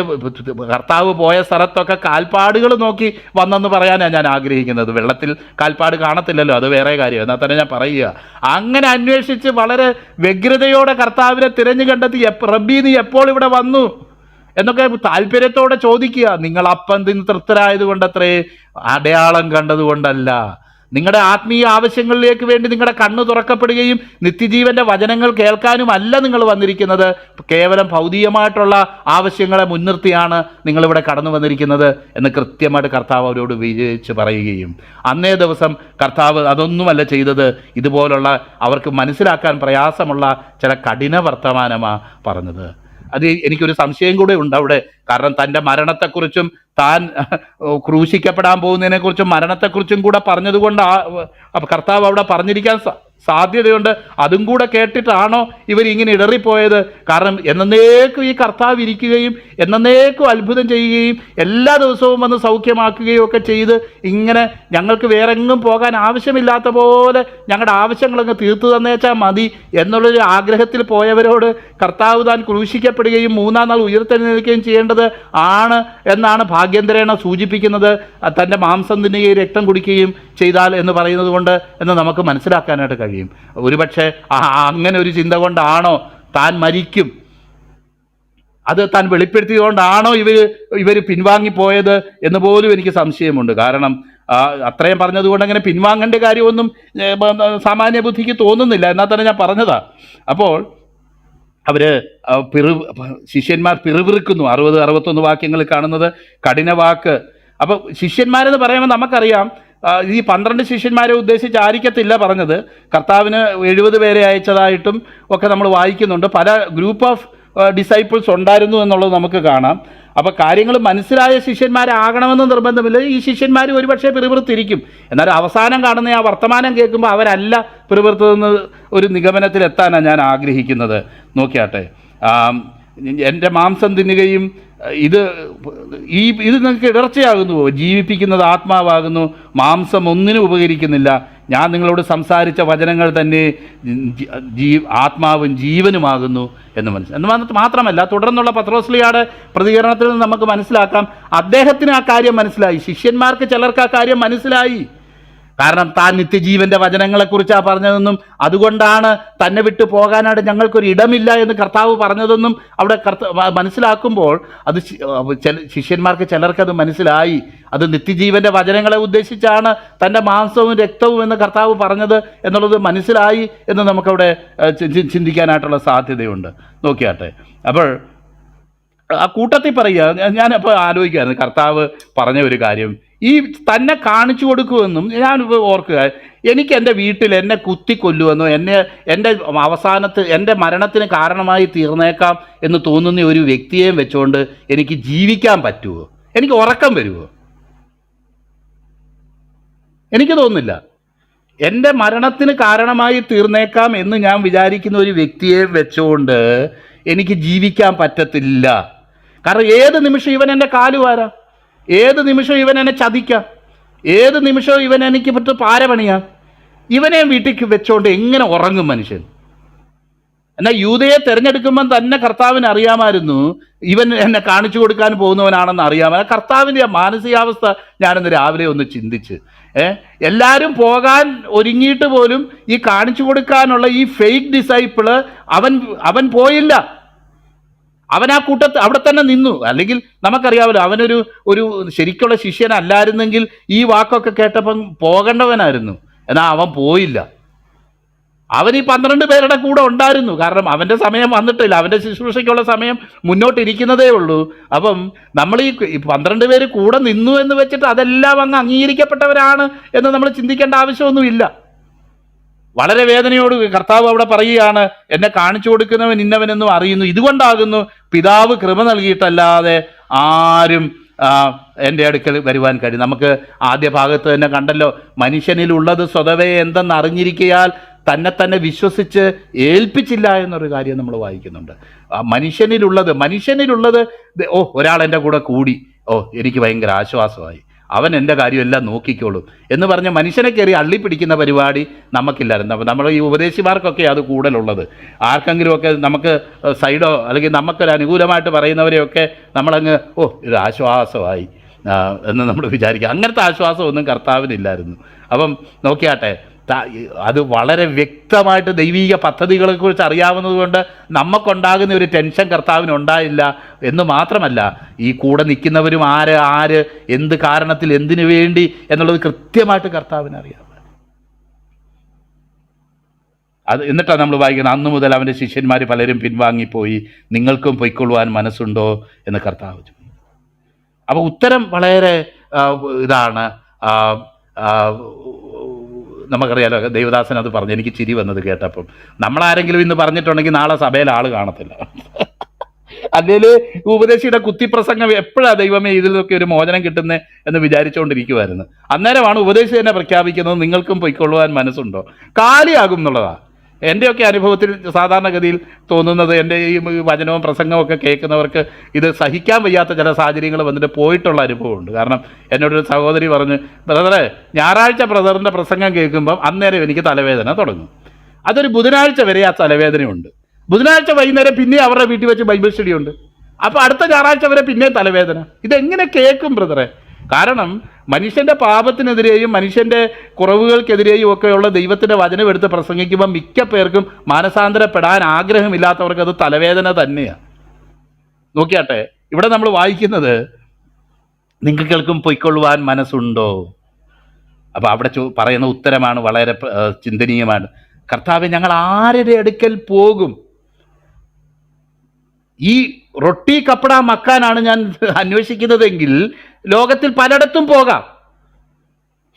കർത്താവ് പോയ സ്ഥലത്തൊക്കെ കാൽപ്പാടുകൾ നോക്കി വന്നെന്ന് പറയാനാണ് ഞാൻ ആഗ്രഹിക്കുന്നത്. വെള്ളത്തിൽ കാൽപ്പാട് കാണത്തില്ലല്ലോ, അത് വേറെ കാര്യം, എന്നാൽ തന്നെ ഞാൻ പറയുക. അങ്ങനെ അന്വേഷിച്ച് വളരെ വ്യഗ്രതയോടെ കർത്താവിനെ തിരഞ്ഞു കണ്ടെത്തി, റബ്ബി നീ എപ്പോൾ ഇവിടെ വന്നു എന്നൊക്കെ താല്പര്യത്തോടെ ചോദിക്കുക. നിങ്ങൾ അപ്പം തിന്ന് തൃപ്തരായത് കൊണ്ടത്രേ, അടയാളം കണ്ടതുകൊണ്ടല്ല. നിങ്ങളുടെ ആത്മീയ ആവശ്യങ്ങളിലേക്ക് വേണ്ടി നിങ്ങളുടെ കണ്ണ് തുറക്കപ്പെടുകയും നിത്യജീവന്റെ വചനങ്ങൾ കേൾക്കാനും അല്ല നിങ്ങൾ വന്നിരിക്കുന്നത്. കേവലം ഭൗതികമായിട്ടുള്ള ആവശ്യങ്ങളെ മുൻനിർത്തിയാണ് നിങ്ങളിവിടെ കടന്നു വന്നിരിക്കുന്നത് എന്ന് കൃത്യമായിട്ട് കർത്താവ് അവരോട് വിജയിച്ച് പറയുകയും, അന്നേ ദിവസം കർത്താവ് അതൊന്നുമല്ല ചെയ്തത്, ഇതുപോലുള്ള അവർക്ക് മനസ്സിലാക്കാൻ പ്രയാസമുള്ള ചില കഠിന വർത്തമാനമാണ് പറഞ്ഞത്. അത് എനിക്കൊരു സംശയം കൂടെ ഉണ്ട് അവിടെ. കാരണം തൻ്റെ മരണത്തെക്കുറിച്ചും താൻ ക്രൂശിക്കപ്പെടാൻ പോകുന്നതിനെക്കുറിച്ചും മരണത്തെക്കുറിച്ചും കൂടെ പറഞ്ഞതുകൊണ്ട് കർത്താവ് അവിടെ പറഞ്ഞിരിക്കാൻ സാധ്യതയുണ്ട്. അതും കൂടെ കേട്ടിട്ടാണോ ഇവരിങ്ങനെ ഇടറിപ്പോയത്? കാരണം എന്നേക്കും ഈ കർത്താവ് ഇരിക്കുകയും എന്നേക്കും അത്ഭുതം ചെയ്യുകയും എല്ലാ ദിവസവും വന്ന് സൗഖ്യമാക്കുകയും ഒക്കെ ചെയ്ത് ഇങ്ങനെ ഞങ്ങൾക്ക് വേറെങ്ങും പോകാൻ ആവശ്യമില്ലാത്ത പോലെ ഞങ്ങളുടെ ആവശ്യങ്ങളങ്ങ് തീർത്തു തന്നേച്ചാൽ മതി എന്നുള്ളൊരു ആഗ്രഹത്തിൽ പോയവരോട് കർത്താവ് താൻ ക്രൂശിക്കപ്പെടുകയും 3-ാം നാൾ ഉയർത്തെഴുന്നേൽക്കുകയും ചെയ്യേണ്ടത് ആണ് എന്നാണ് ഭാഗ്യന്തരേണ സൂചിപ്പിക്കുന്നത്. തൻ്റെ മാംസം തിന്നുകയും രക്തം കുടിക്കുകയും ചെയ്താൽ എന്ന് പറയുന്നത് കൊണ്ട് എന്ന് നമുക്ക് മനസ്സിലാക്കാനായിട്ട് കഴിയും. ഒരുപക്ഷെ അങ്ങനെ ഒരു ചിന്ത കൊണ്ടാണോ താൻ മരിക്കും, അത് താൻ വെളിപ്പെടുത്തിയതുകൊണ്ടാണോ ഇവർ പിൻവാങ്ങിപ്പോയത് എന്ന് പോലും എനിക്ക് സംശയമുണ്ട്. കാരണം അത്രയും പറഞ്ഞതുകൊണ്ട് അങ്ങനെ പിൻവാങ്ങേണ്ട കാര്യമൊന്നും സാമാന്യ ബുദ്ധിക്ക് തോന്നുന്നില്ല. എന്നാൽ തന്നെ ഞാൻ പറഞ്ഞതാ. അപ്പോൾ അവർ ശിഷ്യന്മാർ പിറുപിറുക്കുന്നു. 60-61 വാക്യങ്ങളിൽ കാണുന്നത് കഠിന വാക്ക്. അപ്പോൾ ശിഷ്യന്മാരെന്ന് പറയുമ്പോൾ നമുക്കറിയാം, ഈ 12 ശിഷ്യന്മാരെ ഉദ്ദേശിച്ച് ആയിരിക്കത്തില്ല പറഞ്ഞത്. കർത്താവിന് 70 പേരെ അയച്ചതായിട്ടും ഒക്കെ നമ്മൾ വായിക്കുന്നുണ്ട്. പല ഗ്രൂപ്പ് ഓഫ് ഡിസൈപ്പിൾസ് ഉണ്ടായിരുന്നു എന്നുള്ളത് നമുക്ക് കാണാം. അപ്പോൾ കാര്യങ്ങൾ മനസ്സിലായ ശിഷ്യന്മാരാകണമെന്ന് നിർബന്ധമില്ല. ഈ ശിഷ്യന്മാർ ഒരുപക്ഷെ പിറുപിറുത്തിരിക്കും. എന്നാൽ അവസാനം കാണുന്ന ആ വർത്തമാനം കേൾക്കുമ്പോൾ അവരല്ല പിറുപിറുത്തതെന്ന് ഒരു നിഗമനത്തിലെത്താനാണ് ഞാൻ ആഗ്രഹിക്കുന്നത്. നോക്കിയാട്ടെ, എൻ്റെ മാംസം തിന്നുകയും ഇത് നിങ്ങൾക്ക് ഇടർച്ചയാകുന്നുവോ? ജീവിപ്പിക്കുന്നത് ആത്മാവാകുന്നു, മാംസം ഒന്നിനും ഉപകരിക്കുന്നില്ല. ഞാൻ നിങ്ങളോട് സംസാരിച്ച വചനങ്ങൾ തന്നെ ആത്മാവും ജീവനുമാകുന്നു എന്ന് മാത്രമല്ല, തുടർന്നുള്ള പത്രോസ്ലിയുടെ പ്രതികരണത്തിൽ നിന്ന് നമുക്ക് മനസ്സിലാക്കാം, അദ്ദേഹത്തിന് ആ കാര്യം മനസ്സിലായി. ശിഷ്യന്മാർക്ക് ചിലർക്ക് ആ കാര്യം മനസ്സിലായി. കാരണം താൻ നിത്യജീവൻ്റെ വചനങ്ങളെക്കുറിച്ചാണ് പറഞ്ഞതെന്നും അതുകൊണ്ടാണ് തന്നെ വിട്ടു പോകാനായിട്ട് ഞങ്ങൾക്കൊരു ഇടമില്ല എന്ന് കർത്താവ് പറഞ്ഞതെന്നും അവിടെ മനസ്സിലാക്കുമ്പോൾ അത് ശിഷ്യന്മാർക്ക് ചിലർക്കത് മനസ്സിലായി. അത് നിത്യജീവൻ്റെ വചനങ്ങളെ ഉദ്ദേശിച്ചാണ് തൻ്റെ മാംസവും രക്തവും എന്ന് കർത്താവ് പറഞ്ഞത് എന്നുള്ളത് മനസ്സിലായി എന്ന് നമുക്കവിടെ ചിന്തിക്കാനായിട്ടുള്ള സാധ്യതയുണ്ട്. നോക്കിയാട്ടെ, അപ്പോൾ ആ കൂട്ടത്തിൽ പറയുക, ഞാനപ്പോൾ ആലോചിക്കുകയായിരുന്നു കർത്താവ് പറഞ്ഞ ഒരു കാര്യം, ഈ തന്നെ കാണിച്ചു കൊടുക്കുമെന്നും ഞാൻ ഓർക്കുക. എനിക്ക് എൻ്റെ വീട്ടിൽ എന്നെ കുത്തിക്കൊല്ലുമെന്നോ എൻ്റെ അവസാനത്ത് എൻ്റെ മരണത്തിന് കാരണമായി തീർന്നേക്കാം എന്ന് തോന്നുന്ന ഒരു വ്യക്തിയെയും വെച്ചുകൊണ്ട് എനിക്ക് ജീവിക്കാൻ പറ്റുമോ? എനിക്ക് ഉറക്കം വരുമോ? എനിക്ക് തോന്നുന്നില്ല. എൻ്റെ മരണത്തിന് കാരണമായി തീർന്നേക്കാം എന്ന് ഞാൻ വിചാരിക്കുന്ന ഒരു വ്യക്തിയെ വെച്ചുകൊണ്ട് എനിക്ക് ജീവിക്കാൻ പറ്റത്തില്ല. കാരണം ഏത് നിമിഷം ഇവൻ എൻ്റെ കാലുവാരാം, ഏത് നിമിഷം ഇവൻ എന്നെ ചതിക്കാം, ഏത് നിമിഷവും ഇവൻ എനിക്ക് പറ്റ് പാര പണിയാം. ഇവനെ വീട്ടിൽ വെച്ചോണ്ട് എങ്ങനെ ഉറങ്ങും മനുഷ്യൻ? എന്നാൽ യൂദയെ തിരഞ്ഞെടുക്കുമ്പം തന്നെ കർത്താവിന് അറിയാമായിരുന്നു ഇവൻ എന്നെ കാണിച്ചു കൊടുക്കാൻ പോകുന്നവനാണെന്ന് അറിയാമായിരുന്നു. കർത്താവിൻ്റെ മാനസികാവസ്ഥ ഞാനിന്ന് രാവിലെ ഒന്ന് ചിന്തിച്ച്, എല്ലാവരും പോകാൻ ഒരുങ്ങിയിട്ട് പോലും ഈ കാണിച്ചു കൊടുക്കാനുള്ള ഈ ഫേക്ക് ഡിസൈപ്പിള് അവൻ പോയില്ല. അവൻ ആ കൂട്ടത്ത് അവിടെ തന്നെ നിന്നു. അല്ലെങ്കിൽ നമുക്കറിയാമല്ലോ, അവനൊരു ശരിക്കുള്ള ശിഷ്യനല്ലായിരുന്നെങ്കിൽ ഈ വാക്കൊക്കെ കേട്ടപ്പം പോകേണ്ടവനായിരുന്നു. എന്നാൽ അവൻ പോയില്ല. അവൻ ഈ 12 പേരുടെ കൂടെ ഉണ്ടായിരുന്നു. കാരണം അവൻ്റെ സമയം വന്നിട്ടില്ല, അവൻ്റെ ശുശ്രൂഷയ്ക്കുള്ള സമയം മുന്നോട്ടിരിക്കുന്നതേ ഉള്ളൂ. അപ്പം നമ്മൾ ഈ 12 പേര് കൂടെ നിന്നു എന്ന് വെച്ചിട്ട് അതെല്ലാം അങ്ങ് അംഗീകരിക്കപ്പെട്ടവരാണ് എന്ന് നമ്മൾ ചിന്തിക്കേണ്ട ആവശ്യമൊന്നുമില്ല. വളരെ വേദനയോട് കർത്താവ് അവിടെ പറയുകയാണ്, എന്നെ കാണിച്ചു കൊടുക്കുന്നവൻ ഇന്നവനെന്നും അറിയുന്നു, ഇതുകൊണ്ടാകുന്നു പിതാവ് കൃപ നൽകിയിട്ടല്ലാതെ ആരും എൻ്റെ അടുക്കൽ വരുവാൻ കഴിയും. നമുക്ക് ആദ്യ ഭാഗത്ത് തന്നെ കണ്ടല്ലോ, മനുഷ്യനിലുള്ളത് സ്വതവേ എന്തെന്ന് അറിഞ്ഞിരിക്കയാൽ തന്നെ വിശ്വസിച്ച് ഏൽപ്പിച്ചില്ല എന്നൊരു കാര്യം നമ്മൾ വായിക്കുന്നുണ്ട്. മനുഷ്യനിലുള്ളത് ഒരാൾ എൻ്റെ കൂടെ കൂടി, എനിക്ക് ഭയങ്കര ആശ്വാസമായി, അവൻ എൻ്റെ കാര്യമെല്ലാം നോക്കിക്കോളും എന്ന് പറഞ്ഞ് മനുഷ്യനെ കയറി അള്ളിപ്പിടിക്കുന്ന പരിപാടി നമുക്കില്ലായിരുന്നു. നമ്മൾ ഈ ഉപദേശിമാർക്കൊക്കെ അത് കൂടുതലുള്ളത്. ആർക്കെങ്കിലുമൊക്കെ നമുക്ക് സൈഡോ അല്ലെങ്കിൽ നമുക്കൊരു അനുകൂലമായിട്ട് പറയുന്നവരെയൊക്കെ നമ്മളങ്ങ് ഇത് ആശ്വാസമായി എന്ന് നമ്മൾ വിചാരിക്കുക. അങ്ങനത്തെ ആശ്വാസമൊന്നും കർത്താവിനില്ലായിരുന്നു. അപ്പം നോക്കിയാട്ടെ, അത് വളരെ വ്യക്തമായിട്ട് ദൈവീക പദ്ധതികളെക്കുറിച്ച് അറിയാവുന്നത് കൊണ്ട് നമുക്കുണ്ടാകുന്ന ഒരു ടെൻഷൻ കർത്താവിനുണ്ടായില്ല എന്ന് മാത്രമല്ല, ഈ കൂടെ നിൽക്കുന്നവരും ആര് എന്ത് കാരണത്തിൽ എന്തിനു വേണ്ടി എന്നുള്ളത് കൃത്യമായിട്ട് കർത്താവിനറിയാം. അത് എന്നിട്ടാണ് നമ്മൾ വായിക്കുന്നത്, അന്നു മുതൽ അവൻ്റെ ശിഷ്യന്മാർ പലരും പിൻവാങ്ങിപ്പോയി, നിങ്ങൾക്കും പൊയ്ക്കൊള്ളുവാൻ മനസ്സുണ്ടോ എന്ന് കർത്താവ് ചോദിച്ചു. അപ്പോൾ ഉത്തരം വളരെ ഇതാണ്. നമുക്കറിയാലോ, ദൈവദാസൻ അത് പറഞ്ഞു, എനിക്ക് ചിരി വന്നത് കേട്ടപ്പം. നമ്മളാരെങ്കിലും ഇന്ന് പറഞ്ഞിട്ടുണ്ടെങ്കിൽ നാളെ സഭയിൽ ആൾ കാണത്തില്ല. അല്ലെങ്കിൽ ഉപദേശിയുടെ കുത്തിപ്രസംഗം എപ്പോഴാണ് ദൈവമേ ഇതിലൊക്കെ ഒരു മോചനം കിട്ടുന്നത് എന്ന് വിചാരിച്ചുകൊണ്ടിരിക്കുമായിരുന്നു. അന്നേരമാണ് ഉപദേശി തന്നെ പ്രഖ്യാപിക്കുന്നത്, നിങ്ങൾക്കും പൊയ്ക്കൊള്ളുവാൻ മനസ്സുണ്ടോ. കാലിയാകും എന്നുള്ളതാണ് എൻ്റെയൊക്കെ അനുഭവത്തിൽ സാധാരണഗതിയിൽ തോന്നുന്നത്. എൻ്റെ ഈ വചനവും പ്രസംഗവും ഒക്കെ കേൾക്കുന്നവർക്ക് ഇത് സഹിക്കാൻ വയ്യാത്ത ചില സാഹചര്യങ്ങൾ വന്നിട്ട് പോയിട്ടുള്ള അനുഭവമുണ്ട്. കാരണം എന്നോടൊരു സഹോദരി പറഞ്ഞ്, ബ്രദറെ, ഞായറാഴ്ച ബ്രദറിൻ്റെ പ്രസംഗം കേൾക്കുമ്പം അന്നേരം എനിക്ക് തലവേദന തുടങ്ങും. അതൊരു ബുധനാഴ്ച വരെ ആ തലവേദനയുണ്ട്. ബുധനാഴ്ച വൈകുന്നേരം പിന്നെ അവരുടെ വീട്ടിൽ വെച്ച് ബൈബിൾ സ്റ്റഡി ഉണ്ട്. അപ്പോൾ അടുത്ത ഞായറാഴ്ച വരെ പിന്നെയും തലവേദന. ഇതെങ്ങനെ കേൾക്കും ബ്രദറെ? കാരണം മനുഷ്യൻ്റെ പാപത്തിനെതിരെയും മനുഷ്യൻ്റെ കുറവുകൾക്കെതിരെയും ഒക്കെയുള്ള ദൈവത്തിൻ്റെ വചനം എടുത്ത് പ്രസംഗിക്കുമ്പോൾ മിക്ക പേർക്കും മാനസാന്തരപ്പെടാൻ ആഗ്രഹമില്ലാത്തവർക്ക് അത് തലവേദന തന്നെയാണ്. നോക്കിയാട്ടെ, ഇവിടെ നമ്മൾ വായിക്കുന്നത്, നിങ്ങൾക്കും പൊയ്ക്കൊള്ളുവാൻ മനസ്സുണ്ടോ. അപ്പോൾ അവിടെ പറയുന്ന ഉത്തരമാണ് വളരെ ചിന്തനീയമാണ്. കർത്താവേ, ഞങ്ങൾ ആരുടെ അടുക്കൽ പോകും? ഈ റൊട്ടി കപ്പട മക്കാനാണ് ഞാൻ അന്വേഷിക്കുന്നതെങ്കിൽ ലോകത്തിൽ പലയിടത്തും പോകാം.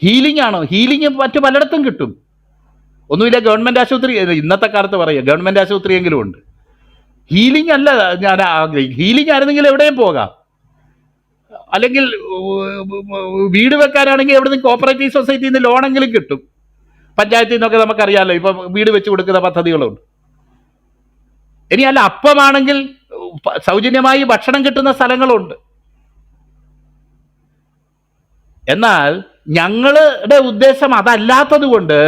ഹീലിംഗ് ആണോ? ഹീലിംഗ് മറ്റു പലയിടത്തും കിട്ടും. ഒന്നുമില്ല, ഗവൺമെൻറ് ആശുപത്രി, ഇന്നത്തെ കാലത്ത് പറയുക ഗവൺമെൻറ് ആശുപത്രിയെങ്കിലും ഉണ്ട്. ഹീലിംഗ് അല്ല ഞാൻ ആഗ്രഹിക്കും. ഹീലിംഗ് ആയിരുന്നെങ്കിൽ എവിടെയും പോകാം. അല്ലെങ്കിൽ വീട് വെക്കാനാണെങ്കിൽ എവിടെ നിന്ന് കോപ്പറേറ്റീവ് സൊസൈറ്റിയിൽ നിന്ന് ലോണെങ്കിലും കിട്ടും. പഞ്ചായത്തിൽ നിന്നൊക്കെ നമുക്കറിയാമല്ലോ, ഇപ്പം വീട് വെച്ച് കൊടുക്കുന്ന പദ്ധതികളുണ്ട്. ഇനി അല്ല, അപ്പമാണെങ്കിൽ സൗജന്യമായി ഭക്ഷണം കിട്ടുന്ന സ്ഥലങ്ങളുണ്ട്. എന്നാൽ ഞങ്ങളുടെ ഉദ്ദേശം അതല്ലാത്തത് കൊണ്ട്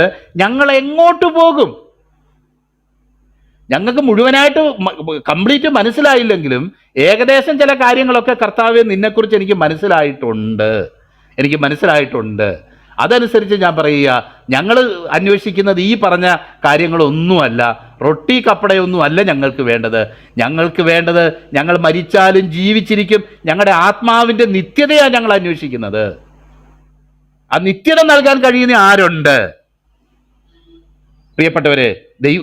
ഞങ്ങൾ എങ്ങോട്ട് പോകും? ഞങ്ങൾക്ക് മുഴുവനായിട്ട് കംപ്ലീറ്റ് മനസ്സിലായില്ലെങ്കിലും ഏകദേശം ചില കാര്യങ്ങളൊക്കെ കർത്താവേ നിന്നെക്കുറിച്ച് എനിക്ക് മനസ്സിലായിട്ടുണ്ട്. അതനുസരിച്ച് ഞാൻ പറയുക, ഞങ്ങൾ അന്വേഷിക്കുന്നത് ഈ പറഞ്ഞ കാര്യങ്ങളൊന്നുമല്ല, റൊട്ടി കപ്പടയൊന്നും അല്ല ഞങ്ങൾക്ക് വേണ്ടത്. ഞങ്ങൾക്ക് വേണ്ടത്, ഞങ്ങൾ മരിച്ചാലും ജീവിച്ചിരിക്കും, ഞങ്ങളുടെ ആത്മാവിൻ്റെ നിത്യതയാണ് ഞങ്ങൾ അന്വേഷിക്കുന്നത്. ആ നിത്യത നൽകാൻ കഴിയുന്ന ആരുണ്ട്? പ്രിയപ്പെട്ടവരെ,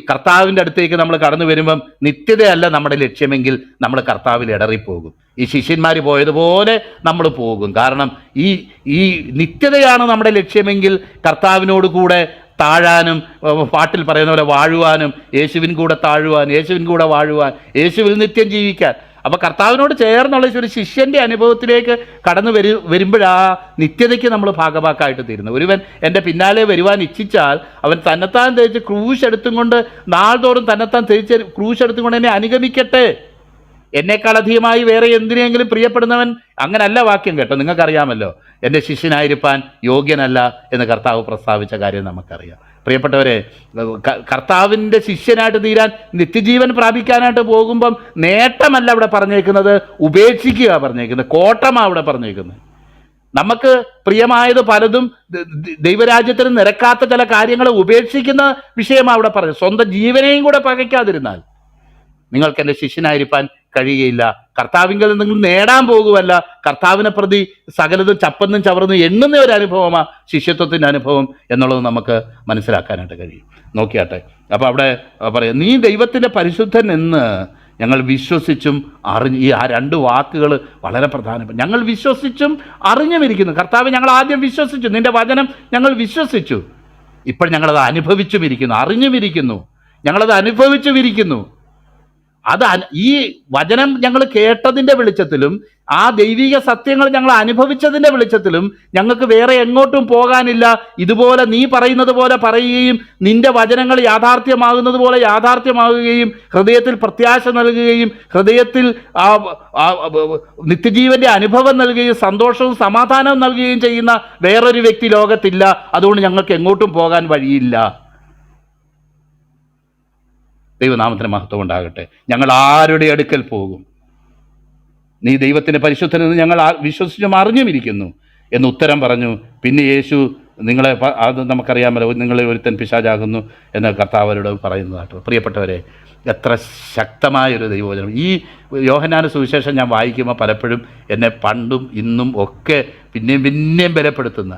കർത്താവിൻ്റെ അടുത്തേക്ക് നമ്മൾ കടന്നു വരുമ്പം നിത്യതയല്ല നമ്മുടെ ലക്ഷ്യമെങ്കിൽ നമ്മൾ കർത്താവിൽ ഇടറിപ്പോകും. ഈ ശിഷ്യന്മാർ പോയതുപോലെ നമ്മൾ പോകും. കാരണം ഈ നിത്യതയാണ് നമ്മുടെ ലക്ഷ്യമെങ്കിൽ കർത്താവിനോട് കൂടെ താഴാനും, പാട്ടിൽ പറയുന്ന പോലെ വാഴുവാനും, യേശുവിൻ കൂടെ താഴുവാൻ, യേശുവിൻ കൂടെ വാഴുവാൻ, യേശുവിൽ നിത്യം ജീവിക്കാൻ. അപ്പോൾ കർത്താവിനോട് ചേർന്നുള്ള ഒരു ശിഷ്യൻ്റെ അനുഭവത്തിലേക്ക് കടന്നു വരുമ്പോഴാ നിത്യതയ്ക്ക് നമ്മൾ ഭാഗഭാക്കായിട്ട് തീരുന്നത്. ഒരുവൻ എൻ്റെ പിന്നാലെ വരുവാൻ ഇച്ഛിച്ചാൽ അവൻ തന്നെത്താൻ തേച്ച് ക്രൂശ് എടുത്തും കൊണ്ട് നാൾതോറും തന്നെത്താൻ തേച്ച് ക്രൂശ് എടുത്തും കൊണ്ട് എന്നെ അനുഗമിക്കട്ടെ. എന്നേക്കാൾ അധികമായി വേറെ എന്തിനെങ്കിലും പ്രിയപ്പെടുന്നവൻ, അങ്ങനല്ല വാക്യം കേട്ടോ, നിങ്ങൾക്കറിയാമല്ലോ, എൻ്റെ ശിഷ്യനായിരിക്കാൻ യോഗ്യനല്ല എന്ന് കർത്താവ് പ്രസ്താവിച്ച കാര്യം നമുക്കറിയാം. പ്രിയപ്പെട്ടവരെ, കർത്താവിൻ്റെ ശിഷ്യനായിട്ട് തീരാൻ, നിത്യജീവൻ പ്രാപിക്കാനായിട്ട് പോകുമ്പം നേട്ടമല്ല അവിടെ പറഞ്ഞേക്കുന്നത്, ഉപേക്ഷിക്കുക പറഞ്ഞേക്കുന്നത്, കോട്ടമാണ് അവിടെ പറഞ്ഞേക്കുന്നത്. നമുക്ക് പ്രിയമായത് പലതും ദൈവരാജ്യത്തിന് നിരക്കാത്ത ചില കാര്യങ്ങൾ ഉപേക്ഷിക്കുന്ന വിഷയമാണ് അവിടെ പറഞ്ഞത്. സ്വന്തം ജീവനെയും കൂടെ പകയ്ക്കാതിരുന്നാൽ നിങ്ങൾക്ക് എൻ്റെ ശിഷ്യനായിരിക്കാൻ കഴിയുകയില്ല. കർത്താവിങ്കിൽ നിങ്ങൾ നേടാൻ പോകുമല്ല, കർത്താവിനെ പ്രതി സകലതും ചപ്പന്നും ചവർന്നും എണ്ണുന്ന ഒരു അനുഭവമാണ് ശിഷ്യത്വത്തിൻ്റെ അനുഭവം എന്നുള്ളത് നമുക്ക് മനസ്സിലാക്കാനായിട്ട് കഴിയും. നോക്കിയാട്ടെ, അപ്പോൾ അവിടെ പറയാം, നീ ദൈവത്തിൻ്റെ പരിശുദ്ധൻ എന്ന് ഞങ്ങൾ വിശ്വസിച്ചും അറിഞ്ഞ്. ഈ രണ്ട് വാക്കുകൾ വളരെ പ്രധാനപ്പെട്ട. ഞങ്ങൾ വിശ്വസിച്ചും അറിഞ്ഞുമിരിക്കുന്നു. കർത്താവ്, ഞങ്ങൾ ആദ്യം വിശ്വസിച്ചു, നിൻ്റെ വചനം ഞങ്ങൾ വിശ്വസിച്ചു, ഇപ്പോൾ ഞങ്ങളത് അനുഭവിച്ചുമിരിക്കുന്നു. അറിഞ്ഞുമിരിക്കുന്നു, ഞങ്ങളത് അനുഭവിച്ചുമിരിക്കുന്നു. ഈ വചനം ഞങ്ങൾ കേട്ടതിൻ്റെ വെളിച്ചത്തിലും ആ ദൈവിക സത്യങ്ങൾ ഞങ്ങൾ അനുഭവിച്ചതിൻ്റെ വെളിച്ചത്തിലും ഞങ്ങൾക്ക് വേറെ എങ്ങോട്ടും പോകാനില്ല. ഇതുപോലെ നീ പറയുന്നത് പോലെ പറയുകയും നിന്റെ വചനങ്ങൾ യാഥാർത്ഥ്യമാകുന്നത് പോലെ യാഥാർത്ഥ്യമാകുകയും ഹൃദയത്തിൽ പ്രത്യാശ നൽകുകയും ഹൃദയത്തിൽ നിത്യജീവന്റെ അനുഭവം നൽകുകയും സന്തോഷവും സമാധാനവും നൽകുകയും ചെയ്യുന്ന വേറൊരു വ്യക്തി ലോകത്തില്ല. അതുകൊണ്ട് ഞങ്ങൾക്ക് എങ്ങോട്ടും പോകാൻ വഴിയില്ല. ദൈവനാമത്തിന് മഹത്വം ഉണ്ടാകട്ടെ. ഞങ്ങൾ ആരുടെ അടുക്കൽ പോകും? നീ ദൈവത്തിൻ്റെ പരിശുദ്ധനെന്ന് ഞങ്ങൾ വിശ്വസിച്ചും അറിഞ്ഞുമിരിക്കുന്നു എന്ന് ഉത്തരം പറഞ്ഞു. പിന്നെ യേശു നിങ്ങളെ, അത് നമുക്കറിയാമല്ലോ, നിങ്ങളെ ഒരുത്തൻ പിശാചാകുന്നു എന്ന് കർത്താവരോട് പറയുന്നതായിട്ട്. പ്രിയപ്പെട്ടവരെ, എത്ര ശക്തമായൊരു ദൈവവചനം! ഈ യോഹന്നാന്റെ സുവിശേഷം ഞാൻ വായിക്കുമ്പോൾ പലപ്പോഴും എന്നെ പണ്ടും ഇന്നും ഒക്കെ പിന്നെയും ബലപ്പെടുത്തുന്ന,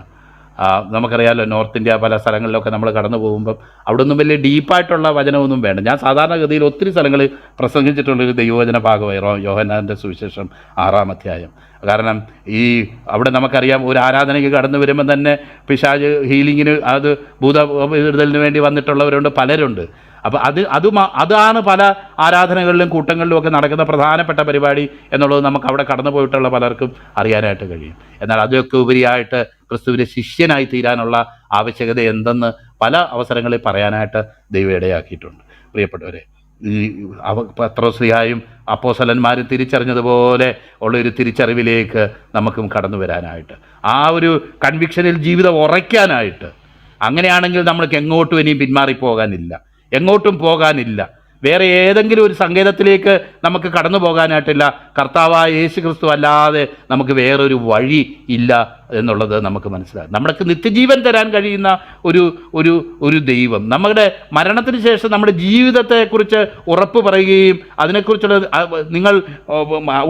നമുക്കറിയാമല്ലോ, നോർത്ത് ഇന്ത്യ പല സ്ഥലങ്ങളിലൊക്കെ നമ്മൾ കടന്നു പോകുമ്പം അവിടെ ഒന്നും വലിയ ഡീപ്പായിട്ടുള്ള വചനമൊന്നും വേണ്ട. ഞാൻ സാധാരണഗതിയിൽ ഒത്തിരി സ്ഥലങ്ങളിൽ പ്രസംഗിച്ചിട്ടുള്ളൊരു ദൈവവചന ഭാഗമായി യോഹന്നാൻ്റെ സുവിശേഷം 6-ാം അധ്യായം. കാരണം അവിടെ നമുക്കറിയാം, ഒരു ആരാധനയ്ക്ക് കടന്നു വരുമ്പം തന്നെ പിശാച് ഹീലിങ്ങിന്, അത് ഭൂതവിടുതലിന് വേണ്ടി വന്നിട്ടുള്ളവരുണ്ട്, പലരുണ്ട്. അപ്പോൾ അതാണ് പല ആരാധനകളിലും കൂട്ടങ്ങളിലും ഒക്കെ നടക്കുന്ന പ്രധാനപ്പെട്ട പരിപാടി എന്നുള്ളത് നമുക്ക് അവിടെ കടന്നു പോയിട്ടുള്ള പലർക്കും അറിയാനായിട്ട് കഴിയും. എന്നാൽ അതൊക്കെ ഉപരിയായിട്ട് ക്രിസ്തുവിൻ്റെ ശിഷ്യനായി തീരാനുള്ള ആവശ്യകത എന്തെന്ന് പല അവസരങ്ങളിൽ പറയാനായിട്ട് ദൈവം ഇടയാക്കിയിട്ടുണ്ട്. പ്രിയപ്പെട്ടവരെ, പത്രോസ്ലിഹായും അപ്പോസ്തലന്മാരും തിരിച്ചറിഞ്ഞതുപോലെ ഉള്ളൊരു തിരിച്ചറിവിലേക്ക് നമുക്കും കടന്നു വരാനായിട്ട്, ആ ഒരു കൺവിക്ഷനിൽ ജീവിതം ഉറയ്ക്കാനായിട്ട്. അങ്ങനെയാണെങ്കിൽ നമ്മൾക്ക് എങ്ങോട്ടും ഇനിയും എങ്ങോട്ടും പോകാനില്ല. വേറെ ഏതെങ്കിലും ഒരു സങ്കേതത്തിലേക്ക് നമുക്ക് കടന്നു പോകാനായിട്ടില്ല. കർത്താവായ യേശു ക്രിസ്തു അല്ലാതെ നമുക്ക് വേറൊരു വഴി ഇല്ല, എന്നുള്ളത് നമുക്ക് മനസ്സിലാകും. നമ്മൾക്ക് നിത്യജീവൻ തരാൻ കഴിയുന്ന ഒരു ഒരു ഒരു ദൈവം നമ്മുടെ മരണത്തിന് ശേഷം നമ്മുടെ ജീവിതത്തെക്കുറിച്ച് ഉറപ്പ് പറയുകയും അതിനെക്കുറിച്ചുള്ള നിങ്ങൾ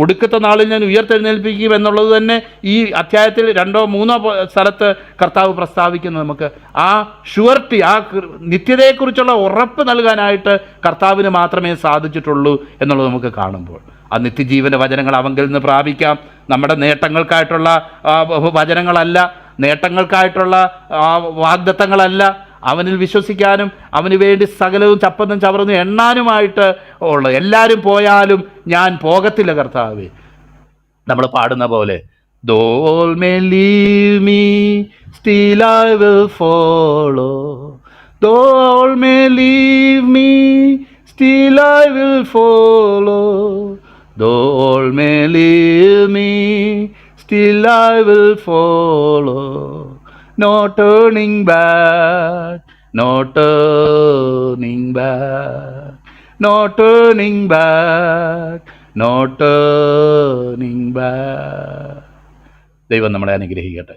ഒടുക്കത്തെ നാളിൽ ഞാൻ ഉയർത്തെഴുന്നേൽപ്പിക്കും എന്നുള്ളത് തന്നെ ഈ അധ്യായത്തിൽ 2 or 3 സ്ഥലത്ത് കർത്താവ് പ്രസ്താവിക്കുന്നത്. നമുക്ക് ആ ഷുവർട്ടി, ആ നിത്യതയെക്കുറിച്ചുള്ള ഉറപ്പ് നൽകാനായിട്ട് കർത്താവിന് മാത്രമേ സാധിച്ചിട്ടുള്ളൂ എന്നുള്ളത് നമുക്ക് കാണുമ്പോൾ ആ നിത്യജീവൻ്റെ വചനങ്ങൾ അവങ്കിൽ നിന്ന് പ്രാപിക്കാം. നമ്മുടെ നേട്ടങ്ങൾക്കായിട്ടുള്ള വചനങ്ങളല്ല, നേട്ടങ്ങൾക്കായിട്ടുള്ള വാഗ്ദത്തങ്ങളല്ല, അവനിൽ വിശ്വസിക്കാനും അവന് വേണ്ടി സകലവും ചപ്പന്നും ചവറന്നും എണ്ണാനുമായിട്ട് ഉള്ളത്. എല്ലാവരും പോയാലും ഞാൻ പോകത്തില്ല കർത്താവേ. നമ്മൾ പാടുന്ന പോലെ Though all may leave me, still I will follow. Though all may leave me, still I will follow. Though all may leave me, still I will follow. No turning back, no turning back, no turning back, no turning back. ദൈവം നമ്മളെ അനുഗ്രഹിക്കട്ടെ.